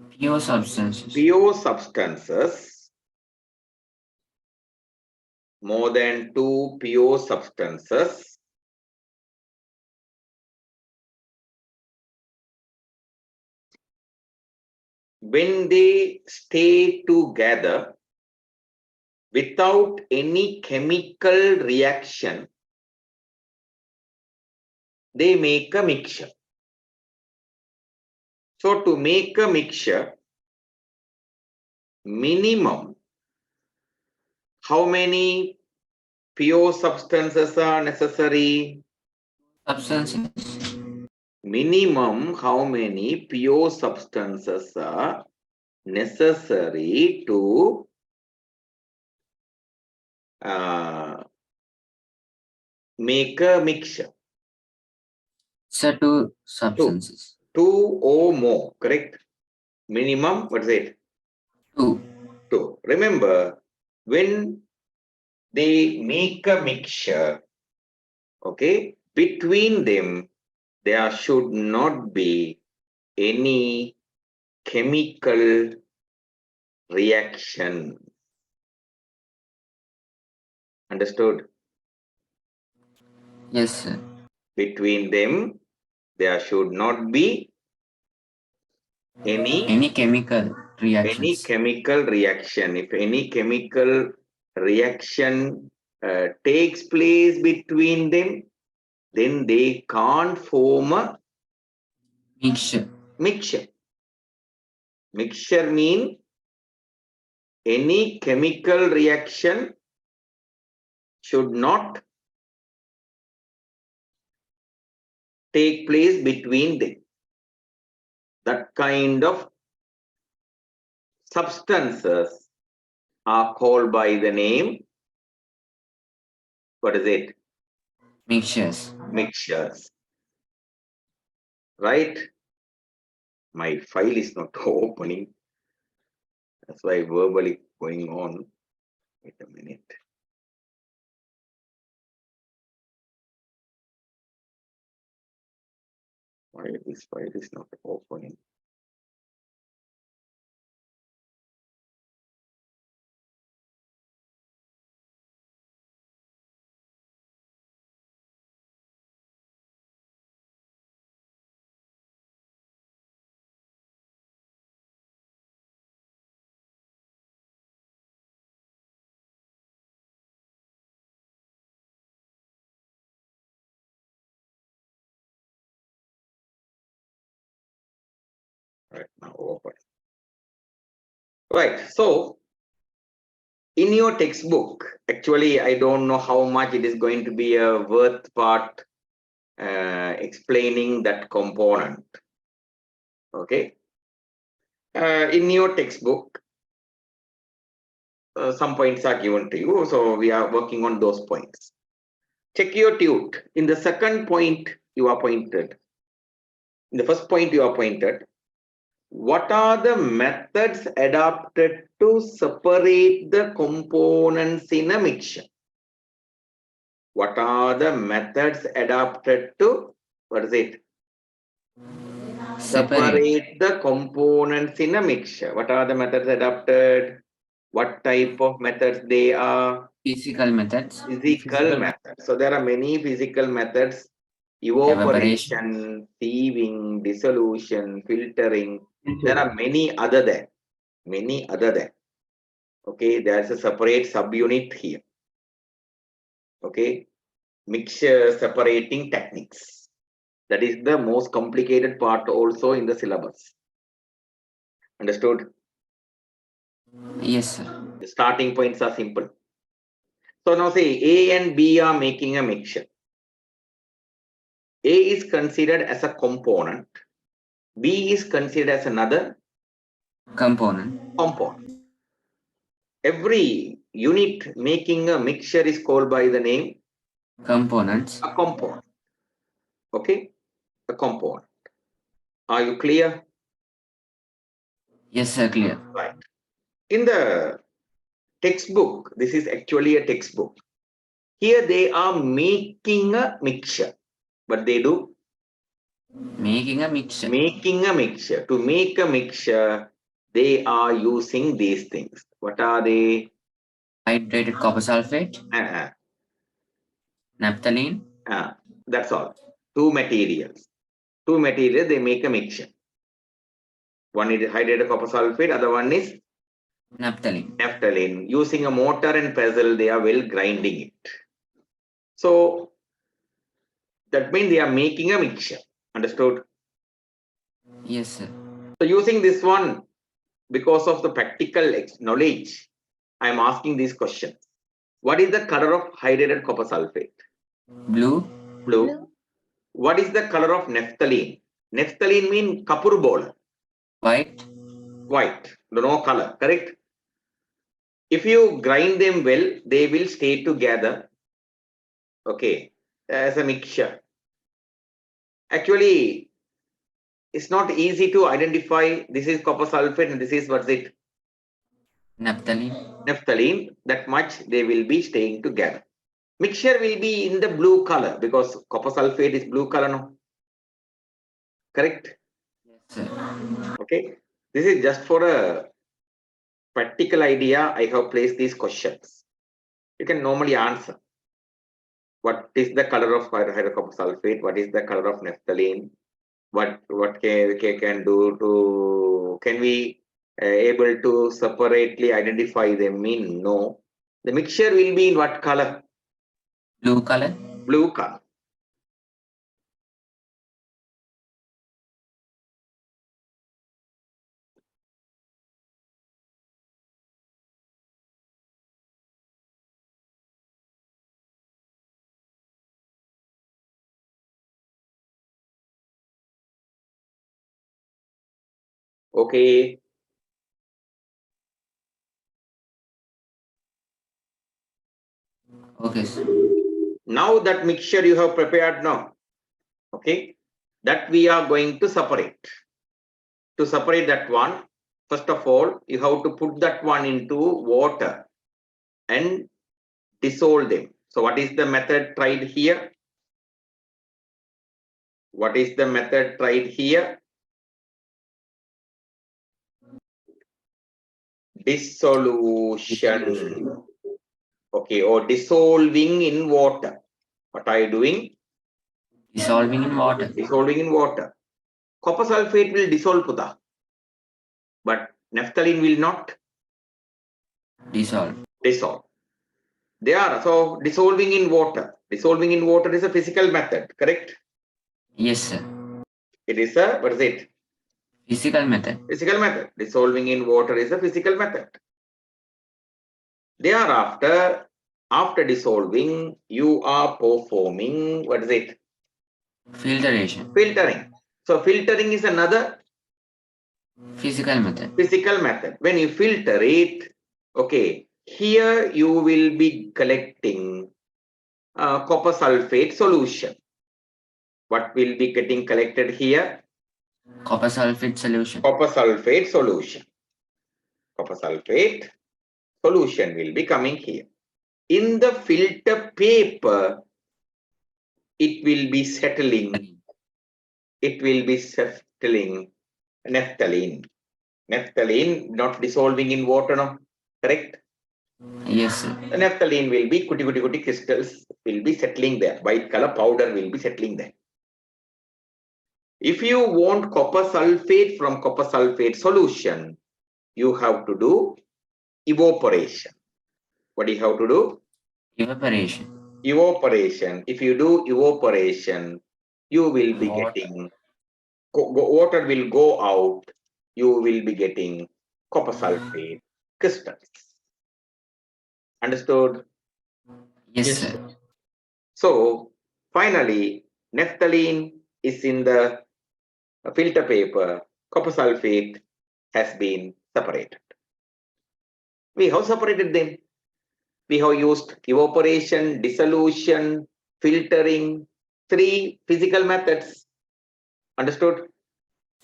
Pure substances. Pure substances. More than two pure substances. When they stay together without any chemical reaction, they make a mixture. So to make a mixture, minimum, how many pure substances are necessary? Substances. Minimum, how many pure substances are necessary to make a mixture? Sir, two substances. Two or more, correct? Minimum, what is it? Two. Two. Remember, when they make a mixture, okay, between them, there should not be any chemical reaction. Understood? Yes, sir. Between them, there should not be Any chemical reactions. chemical reaction. If any chemical reaction takes place between them, then they can't form a Mixture. mixture. Mixture means any chemical reaction should not take place between them. That kind of substances are called by the name, what is it? Mixtures. Mixtures. Right? My file is not opening. That's why verbally going on. Wait a minute. Why this file is not opening? Right now open. Right. So in your textbook, actually, I don't know how much it is going to be a worth part explaining that component. Okay. In your textbook, some points are given to you. So we are working on those points. Check your tute. In the second point, you are pointed. In the first point, you are pointed. What are the methods adopted to separate the components in a mixture? What are the methods adopted to, what is it? Separate the components in a mixture. What are the methods adopted? What type of methods they are? Physical methods. Physical methods. So there are many physical methods: evaporation, sieving, dissolution, filtering. There are many other there. Many other there. Okay, there's a separate subunit here. Okay, mixture separating techniques. That is the most complicated part also in the syllabus. Understood? Yes, sir. The starting points are simple. So now say A and B are making a mixture. A is considered as a component. B is considered as another Component. component. Every unit making a mixture is called by the name Components. a component. Okay? A component. Are you clear? Yes, sir. Clear. Right. In the textbook, this is actually a textbook. Here they are making a mixture. But they do Making a mixture. making a mixture. To make a mixture, they are using these things. What are they? Hydrated copper sulfate. Naphthalene. That's all. Two materials. Two materials, they make a mixture. One is hydrated copper sulfate, other one is Naphthalene. naphthalene. Using a mortar and pestle, they are well grinding it. So that means they are making a mixture. Understood? Yes, sir. So using this one, because of the practical knowledge, I am asking these questions. What is the color of hydrated copper sulfate? Blue. Blue. What is the color of naphthalene? Naphthalene means kapur ball. White. White. No color. Correct? If you grind them well, they will stay together. Okay. As a mixture. Actually, it's not easy to identify this is copper sulfate and this is what's it? Naphthalene. Naphthalene. That much they will be staying together. Mixture will be in the blue color because copper sulfate is blue color, no? Correct? Yes, sir. Okay. This is just for a practical idea. I have placed these questions. You can normally answer. What is the color of hydrocopper sulfate? What is the color of naphthalene? What can do to, can we able to separately identify them? In no. The mixture will be in what color? Blue color. Blue color. Okay. Okay, sir. Now that mixture you have prepared now. Okay. That we are going to separate. To separate that one, first of all, you have to put that one into water and dissolve them. So what is the method tried here? What is the method tried here? Dissolution. Okay, or dissolving in water. What are you doing? Dissolving in water. Dissolving in water. Copper sulfate will dissolve, Pudha, but naphthalene will not Dissolve. dissolve. They are so dissolving in water. Dissolving in water is a physical method, correct? Yes, sir. It is a, what is it? Physical method. Physical method. Dissolving in water is a physical method. Thereafter, after dissolving, you are performing, what is it? Filtration. Filtering. So filtering is another Physical method. physical method. When you filter it, okay, here you will be collecting copper sulfate solution. What will be getting collected here? Copper sulfate solution. Copper sulfate solution. Copper sulfate solution will be coming here. In the filter paper, it will be settling. It will be settling naphthalene. Naphthalene not dissolving in water, no? Correct? Yes, sir. The naphthalene will be kuti crystals will be settling there. White color powder will be settling there. If you want copper sulfate from copper sulfate solution, you have to do evaporation. What do you have to do? Evaporation. evaporation. If you do evaporation, you will be Water. getting water will go out. You will be getting copper sulfate crystals. Understood? Yes, Yes, sir. sir. So finally, naphthalene is in the filter paper. Copper sulfate has been separated. We have separated them. We have used evaporation, dissolution, filtering, 3 physical methods. Understood?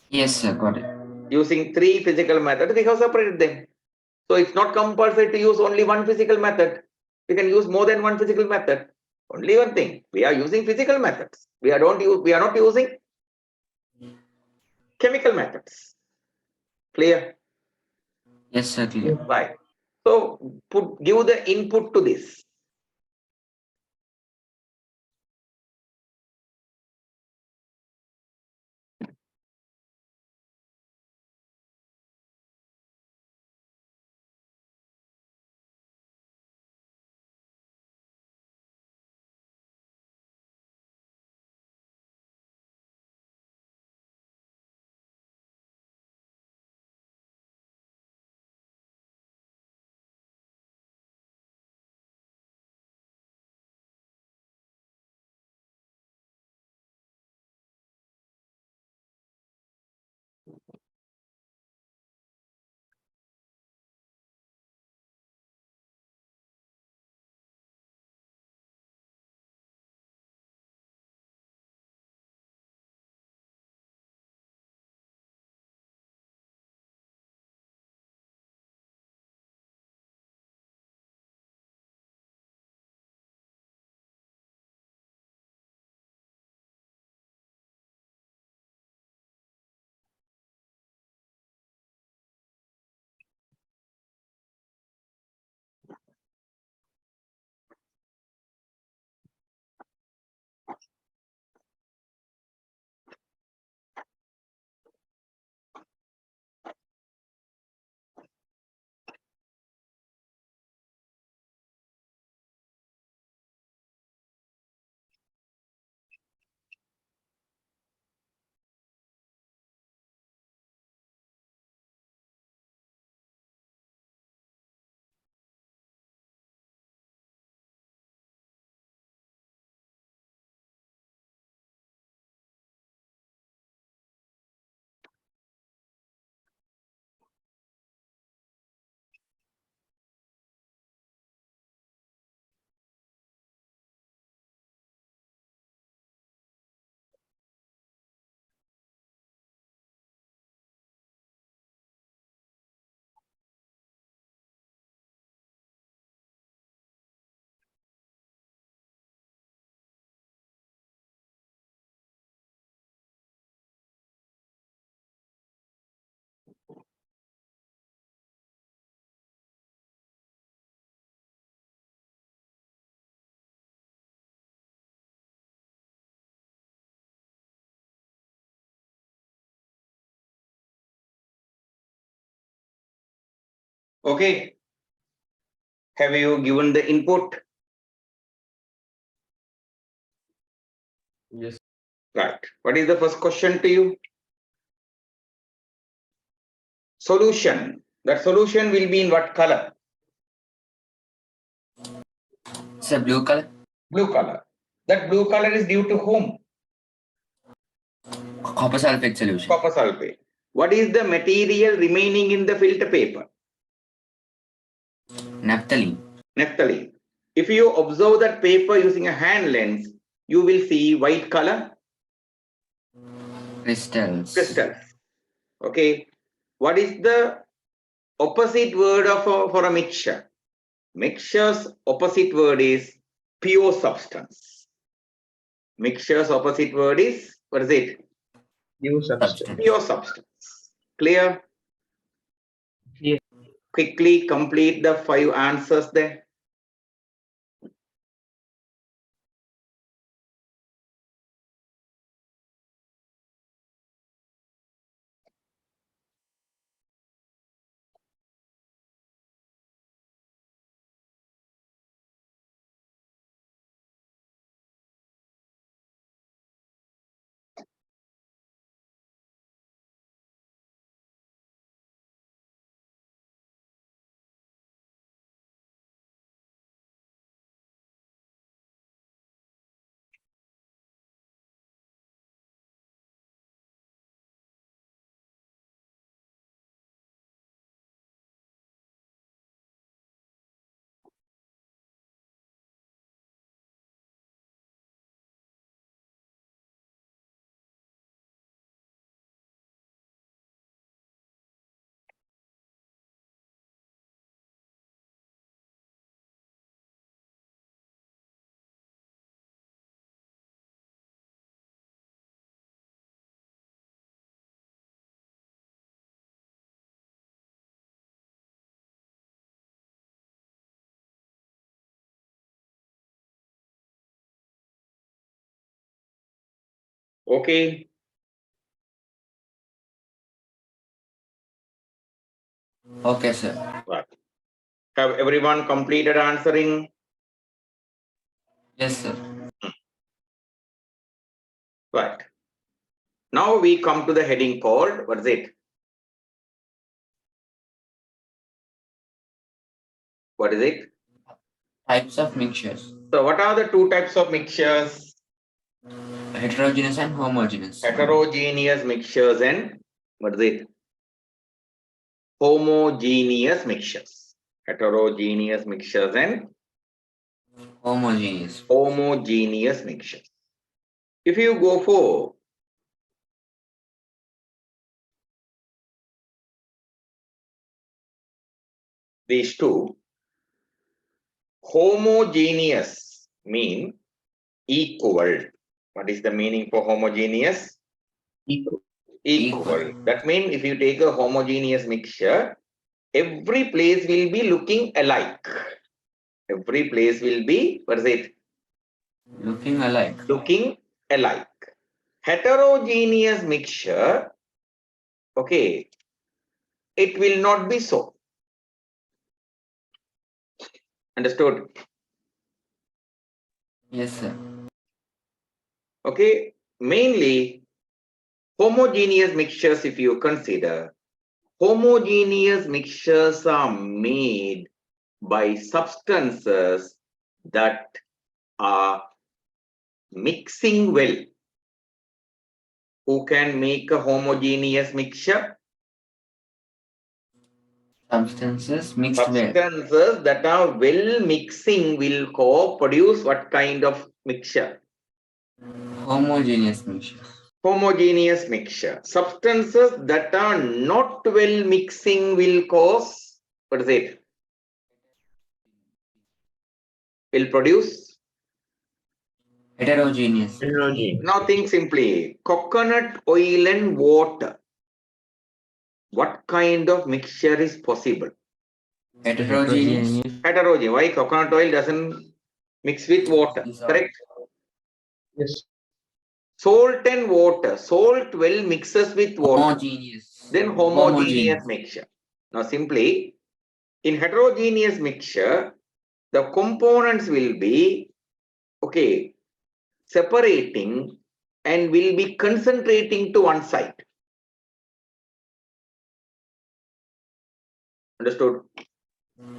Yes, sir. Got it. Using 3 physical methods, we have separated them. So it's not compulsory to use only one physical method. We can use more than one physical method. Only one thing, we are using physical methods. We are not using chemical methods. Clear? Yes, sir. Clear. Right. So give the input to this. Okay. Have you given the input? Yes. Right. What is the first question to you? Solution. That solution will be in what color? Sir, blue color. Blue color. That blue color is due to whom? Copper sulfate solution. Copper sulfate. What is the material remaining in the filter paper? Naphthalene. Naphthalene. If you observe that paper using a hand lens, you will see white color Crystals. crystals. Okay. What is the opposite word of for a mixture? Mixture's opposite word is pure substance. Mixture's opposite word is, what is it? New substance. Substance. Pure substance. Clear? Yes. Quickly complete the 5 answers there. Okay. Okay, sir. Right. Have everyone completed answering? Yes, sir. Right. Now we come to the heading called, what is it? What is it? Types of mixtures. So what are the two types of mixtures? Heterogeneous and homogeneous. Heterogeneous mixtures and what is it? Homogeneous mixtures. Heterogeneous mixtures and Homogeneous. homogeneous mixtures. If you go for these two, homogeneous mean equal. What is the meaning for homogeneous? Equal. Equal. That means if you take a homogeneous mixture, every place will be looking alike. Every place will be, what is it? Looking alike. Looking alike. Heterogeneous mixture, okay, it will not be so. Understood? Yes, sir. Okay, mainly homogeneous mixtures, if you consider, homogeneous mixtures are made by substances that are mixing well. Who can make a homogeneous mixture? Substances mixed well. Substances that are well mixing will co-produce what kind of mixture? Homogeneous mixture. Homogeneous mixture. Substances that are not well mixing will cause, what is it? Will produce? Heterogeneous. Heterogeneous. Now think simply, coconut oil and water. What kind of mixture is possible? Heterogeneous. Heterogeneous. Why coconut oil doesn't mix with water? Dissolve. Correct? Yes. Salt and water. Salt well mixes with water. Homogeneous. Then homogeneous mixture. Now simply, in heterogeneous mixture, the components will be, okay, separating and will be concentrating to one side. Understood?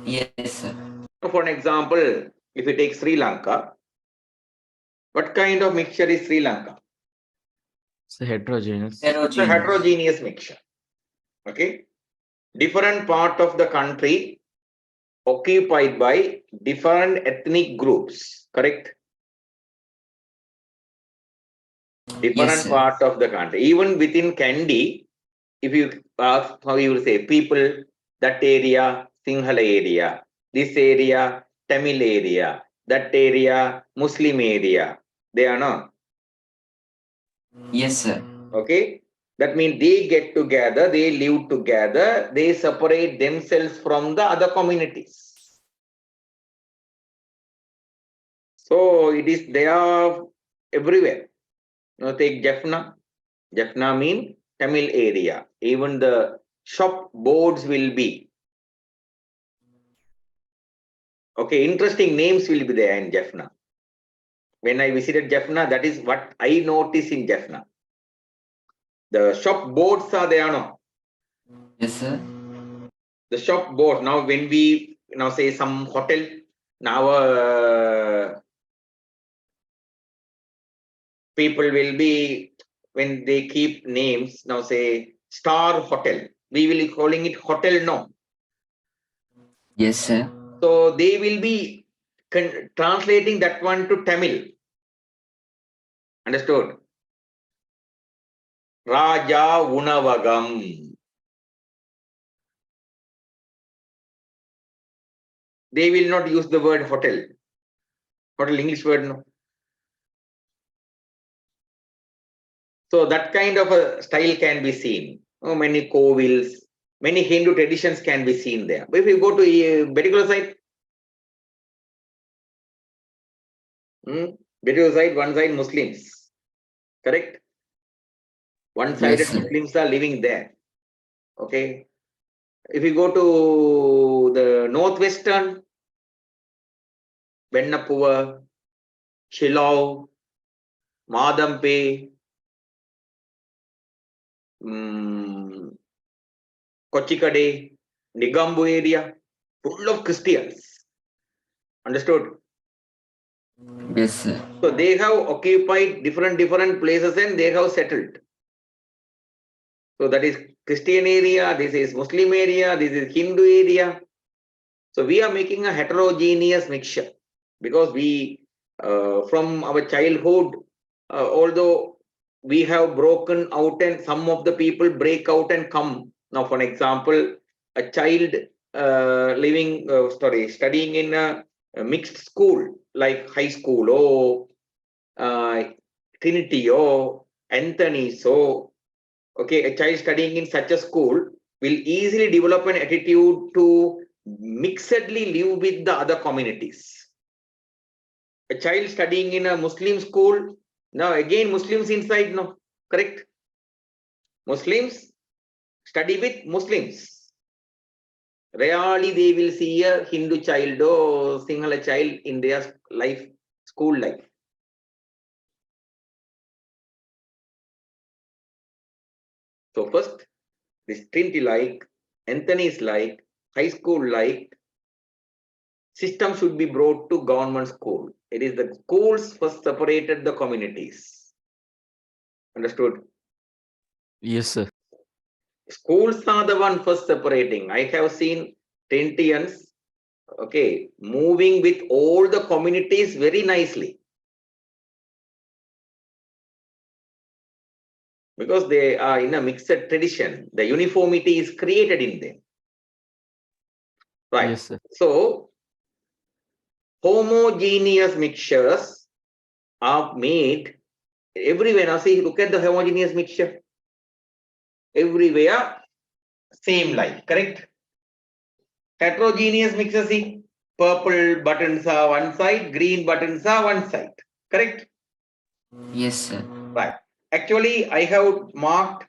Yes, sir. For an example, if you take Sri Lanka, what kind of mixture is Sri Lanka? It's heterogeneous. It's a heterogeneous mixture. Okay. Different part of the country occupied by different ethnic groups. Correct? Different Yes, sir. part of the country. Even within Kandy, if you ask how you will say people, that area, Sinhala area, this area, Tamil area, that area, Muslim area. They are not. Yes, sir. Okay. That means they get together, they live together, they separate themselves from the other communities. So it is there everywhere. Now take Jaffna. Jaffna means Tamil area. Even the shop boards will be. Okay, interesting names will be there in Jaffna. When I visited Jaffna, that is what I noticed in Jaffna. The shop boards are there, no? Yes, sir. The shop board. Now, when we now say some hotel, now people will be, when they keep names, now say Star Hotel. We will be calling it hotel, no? Yes, sir. So they will be translating that one to Tamil. Understood? Raja Unavagam. They will not use the word hotel. Hotel, English word, no. So that kind of a style can be seen. Oh, many kovils, many Hindu traditions can be seen there. But if you go to a particular site, particular side, one side Muslims, correct? One-sided Yes, sir. Muslims are living there. Okay. If you go to the northwestern, Bennapuva, Chilau, Madampe, Kochikade, Nigambu area, full of Christians. Understood? Yes, sir. So they have occupied different places and they have settled. So that is Christian area, this is Muslim area, this is Hindu area. So we are making a heterogeneous mixture because we, from our childhood, although we have broken out and some of the people break out and come. Now, for example, a child studying in a mixed school like high school or Trinity or Anthony. So, okay, a child studying in such a school will easily develop an attitude to mixedly live with the other communities. A child studying in a Muslim school, now again Muslims inside, no, correct? Muslims study with Muslims. Rarely they will see a Hindu child or Sinhala child in their life, school life. So first, this Trinity like, Anthony's like, high school like, system should be brought to government school. It is the schools first separated the communities. Understood? Yes, sir. Schools are the one first separating. I have seen Trintians, okay, moving with all the communities very nicely. Because they are in a mixed tradition, the uniformity is created in them. Right. Yes, sir. So, homogeneous mixtures are made everywhere. Now, see, look at the homogeneous mixture. Everywhere, same line, correct? Heterogeneous mixture, see, purple buttons are one side, green buttons are one side, correct? Yes, sir. Right. Actually, I have marked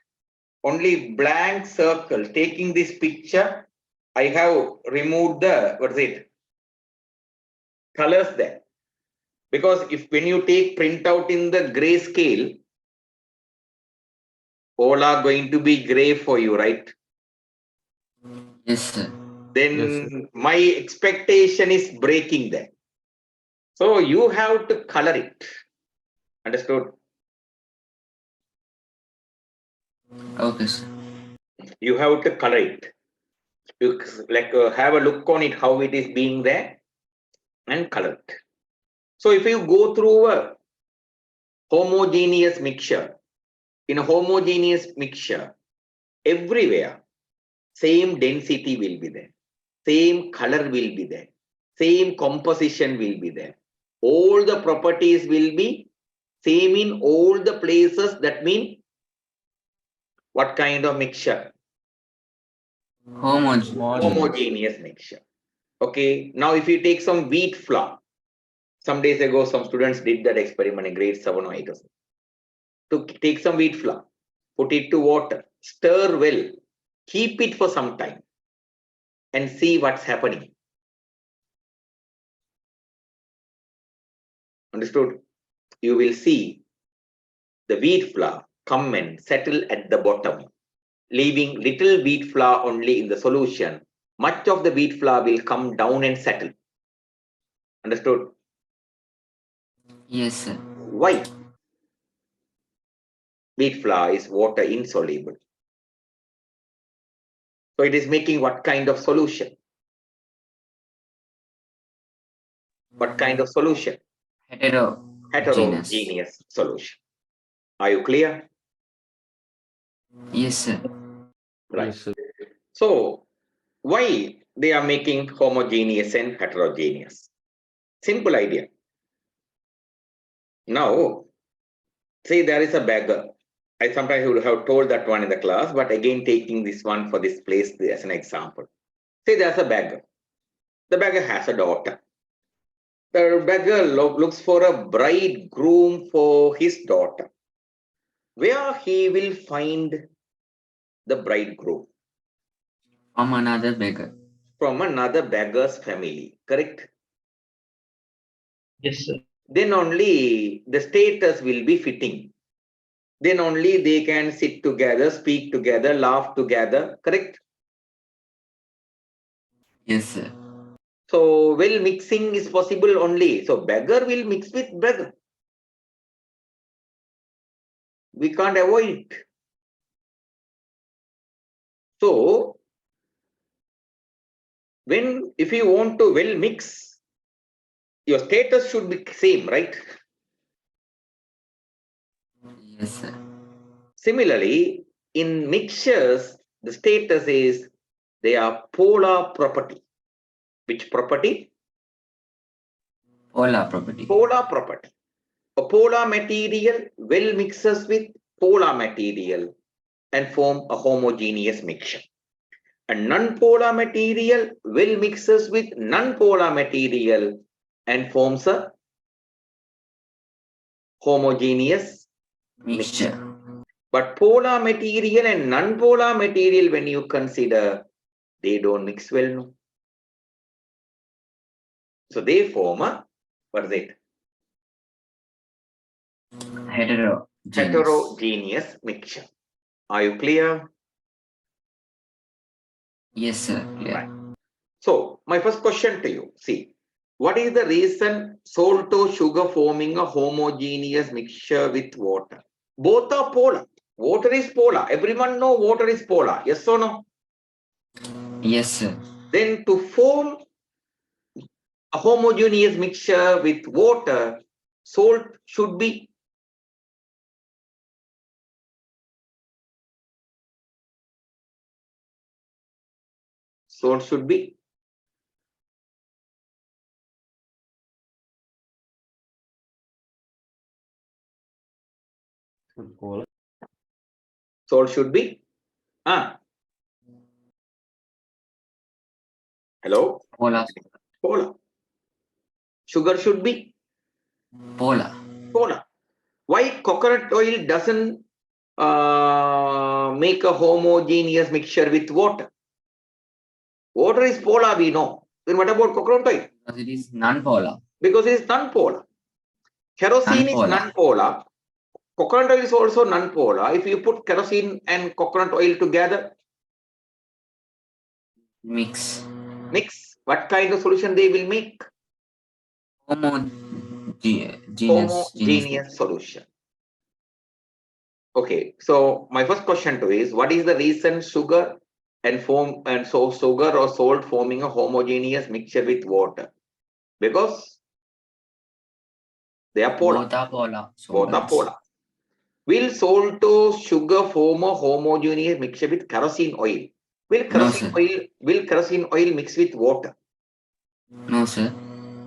only blank circle. Taking this picture, I have removed the, what is it, colors there. Because if when you take printout in the gray scale, all are going to be gray for you, right? Yes, sir. Then Yes, sir. my expectation is breaking there. So you have to color it. Understood? Okay, sir. You have to color it. You like have a look on it, how it is being there and color it. So if you go through a homogeneous mixture, in a homogeneous mixture, everywhere, same density will be there, same color will be there, same composition will be there. All the properties will be same in all the places. That means what kind of mixture? Homogeneous mixture. Okay, now if you take some wheat flour, some days ago, some students did that experiment in grade 7 or 8 or something. To take some wheat flour, put it to water, stir well, keep it for some time and see what's happening. Understood? You will see the wheat flour come and settle at the bottom, leaving little wheat flour only in the solution. Much of the wheat flour will come down and settle. Understood? Yes, sir. Why? Wheat flour is water insoluble. So it is making what kind of solution? What kind of solution? Heterogeneous solution. Are you clear? Yes, sir. Right. Yes, sir. So why they are making homogeneous and heterogeneous? Simple idea. Now, say there is a beggar. I sometimes would have told that one in the class, but again taking this one for this place as an example. Say there's a beggar. The beggar has a daughter. The beggar looks for a bridegroom for his daughter. where he will find the bridegroom? From another beggar. From another beggar's family, correct? Yes, sir. Then only the status will be fitting. Then only they can sit together, speak together, laugh together, correct? Yes, sir. So, well, mixing is possible only. So, beggar will mix with beggar. We can't avoid it. So, if you want to well mix, your status should be same, right? Yes, sir. Similarly, in mixtures, the status is they are polar property. Which property? Polar property. Polar property. A polar material well mixes with polar material and form a homogeneous mixture. A non-polar material will mixes with non-polar material and forms a homogeneous Mixture. But polar material and non-polar material, when you consider, they don't mix well, no? So they form a, what is it? Heterogeneous mixture. Are you clear? Yes, sir. Clear. Right. So, my first question to you, see, what is the reason salt or sugar forming a homogeneous mixture with water? Both are polar. Water is polar. Everyone know water is polar. Yes or no? Yes, sir. Then to form a homogeneous mixture with water, salt should be Salt should be hello? Polar. Polar. Sugar should be Polar. polar. Why coconut oil doesn't make a homogeneous mixture with water? Water is polar, we know. Then what about coconut oil? Because it is non-polar. Because it is non-polar. Kerosene is non-polar. Coconut oil is also non-polar. If you put kerosene and coconut oil together, Mix. What kind of solution they will make? Homogeneous solution. Okay, so my first question to is, what is the reason sugar sugar or salt forming a homogeneous mixture with water? Because they are polar. Both are polar. Both are polar. Will salt or sugar form a homogeneous mixture with kerosene oil? Will kerosene oil mix with water? No, sir.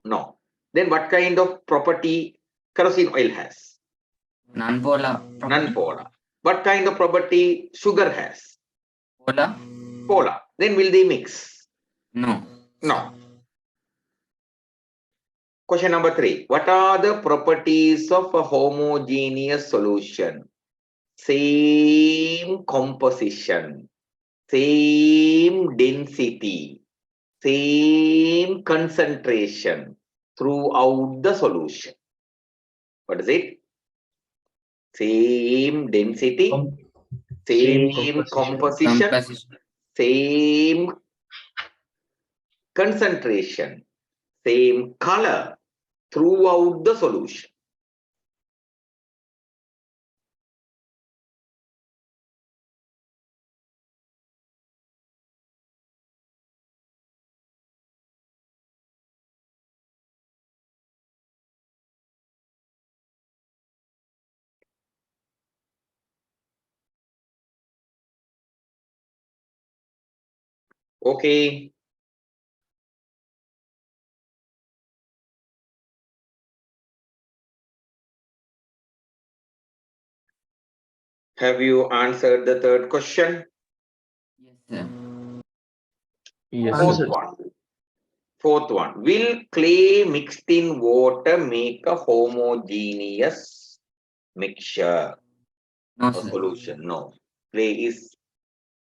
No. Then what kind of property kerosene oil has? Non-polar. Non-polar. What kind of property sugar has? Polar. Polar. Then will they mix? No. No. Question number 3. What are the properties of a homogeneous solution? Same composition, same density, same concentration throughout the solution. What is it? Same density, same composition, same concentration, same color throughout the solution. Okay. Have you answered the third question? Yes, sir. Yes, sir. Fourth one. Will clay mixed in water make a homogeneous mixture? No, a sir. solution? No. Clay is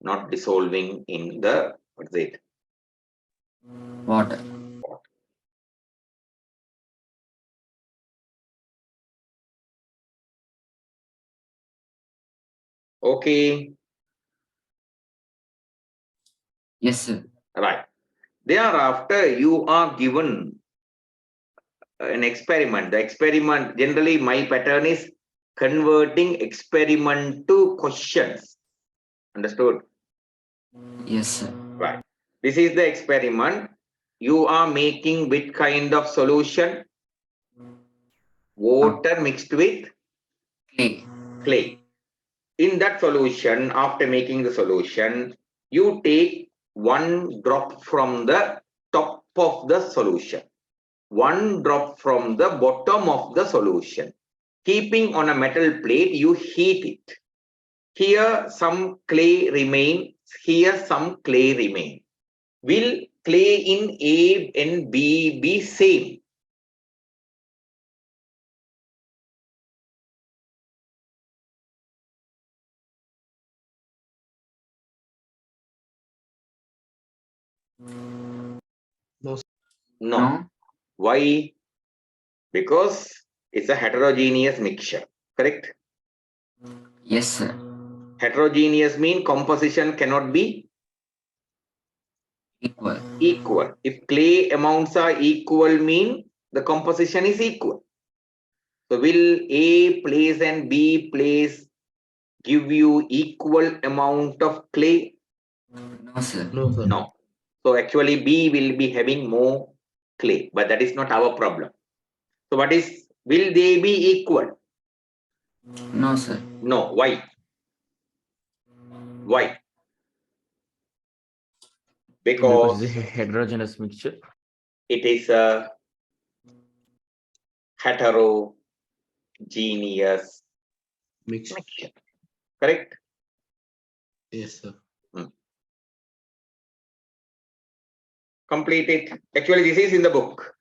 not dissolving in the, what's it? Water. Okay, Yes, sir. right. Thereafter, you are given an experiment. The experiment, generally my pattern is converting experiment to questions. Understood? Yes, sir. Right. This is the experiment. You are making which kind of solution? Water mixed with Clay. clay. In that solution, after making the solution, you take one drop from the top of the solution, one drop from the bottom of the solution. Keeping on a metal plate, you heat it. Here some clay remain, here some clay remain. Will clay in A and B be same? No. No. No. Why? Because it's a heterogeneous mixture, correct? Yes, sir. Heterogeneous mean composition cannot be Equal. equal. If clay amounts are equal, mean the composition is equal. So will A place and B place give you equal amount of clay? No, sir. No, sir. No. So actually B will be having more clay, but that is not our problem. So what is, will they be equal? No, sir. No. Why? Why? Because Because it's a heterogeneous mixture. it is a heterogeneous Mixed. mixture, correct? Yes, sir. Complete it. Actually, this is in the book.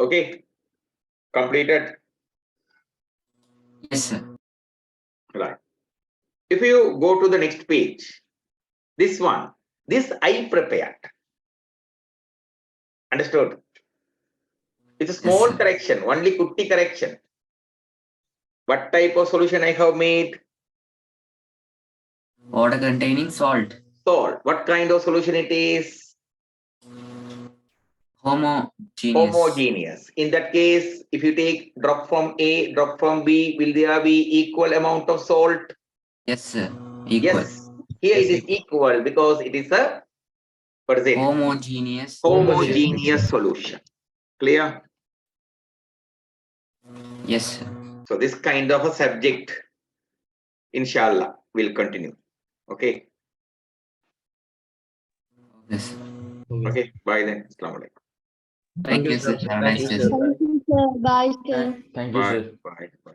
Okay, completed. Yes, sir. Right. If you go to the next page, this one, this I prepared. Understood? It's a small sir. correction, only kutti correction. What type of solution I have made? Water containing salt. Salt. What kind of solution it is? Homogeneous. Homogeneous. In that case, if you take drop from A, drop from B, will there be equal amount of salt? Yes, sir. Equal. Yes. Here Yes, it is equal because it is a, what is it? Homogeneous. Homogeneous solution. Clear? Yes, sir. So this kind of a subject, inshallah, will continue. Okay. Yes, sir. Okay. Bye then. Assalamu alaikum. Thank you, sir. Have a Thank nice you, day, sir. sir. Thank you, sir. Bye, sir. Thank you, Bye. sir. Bye. Bye.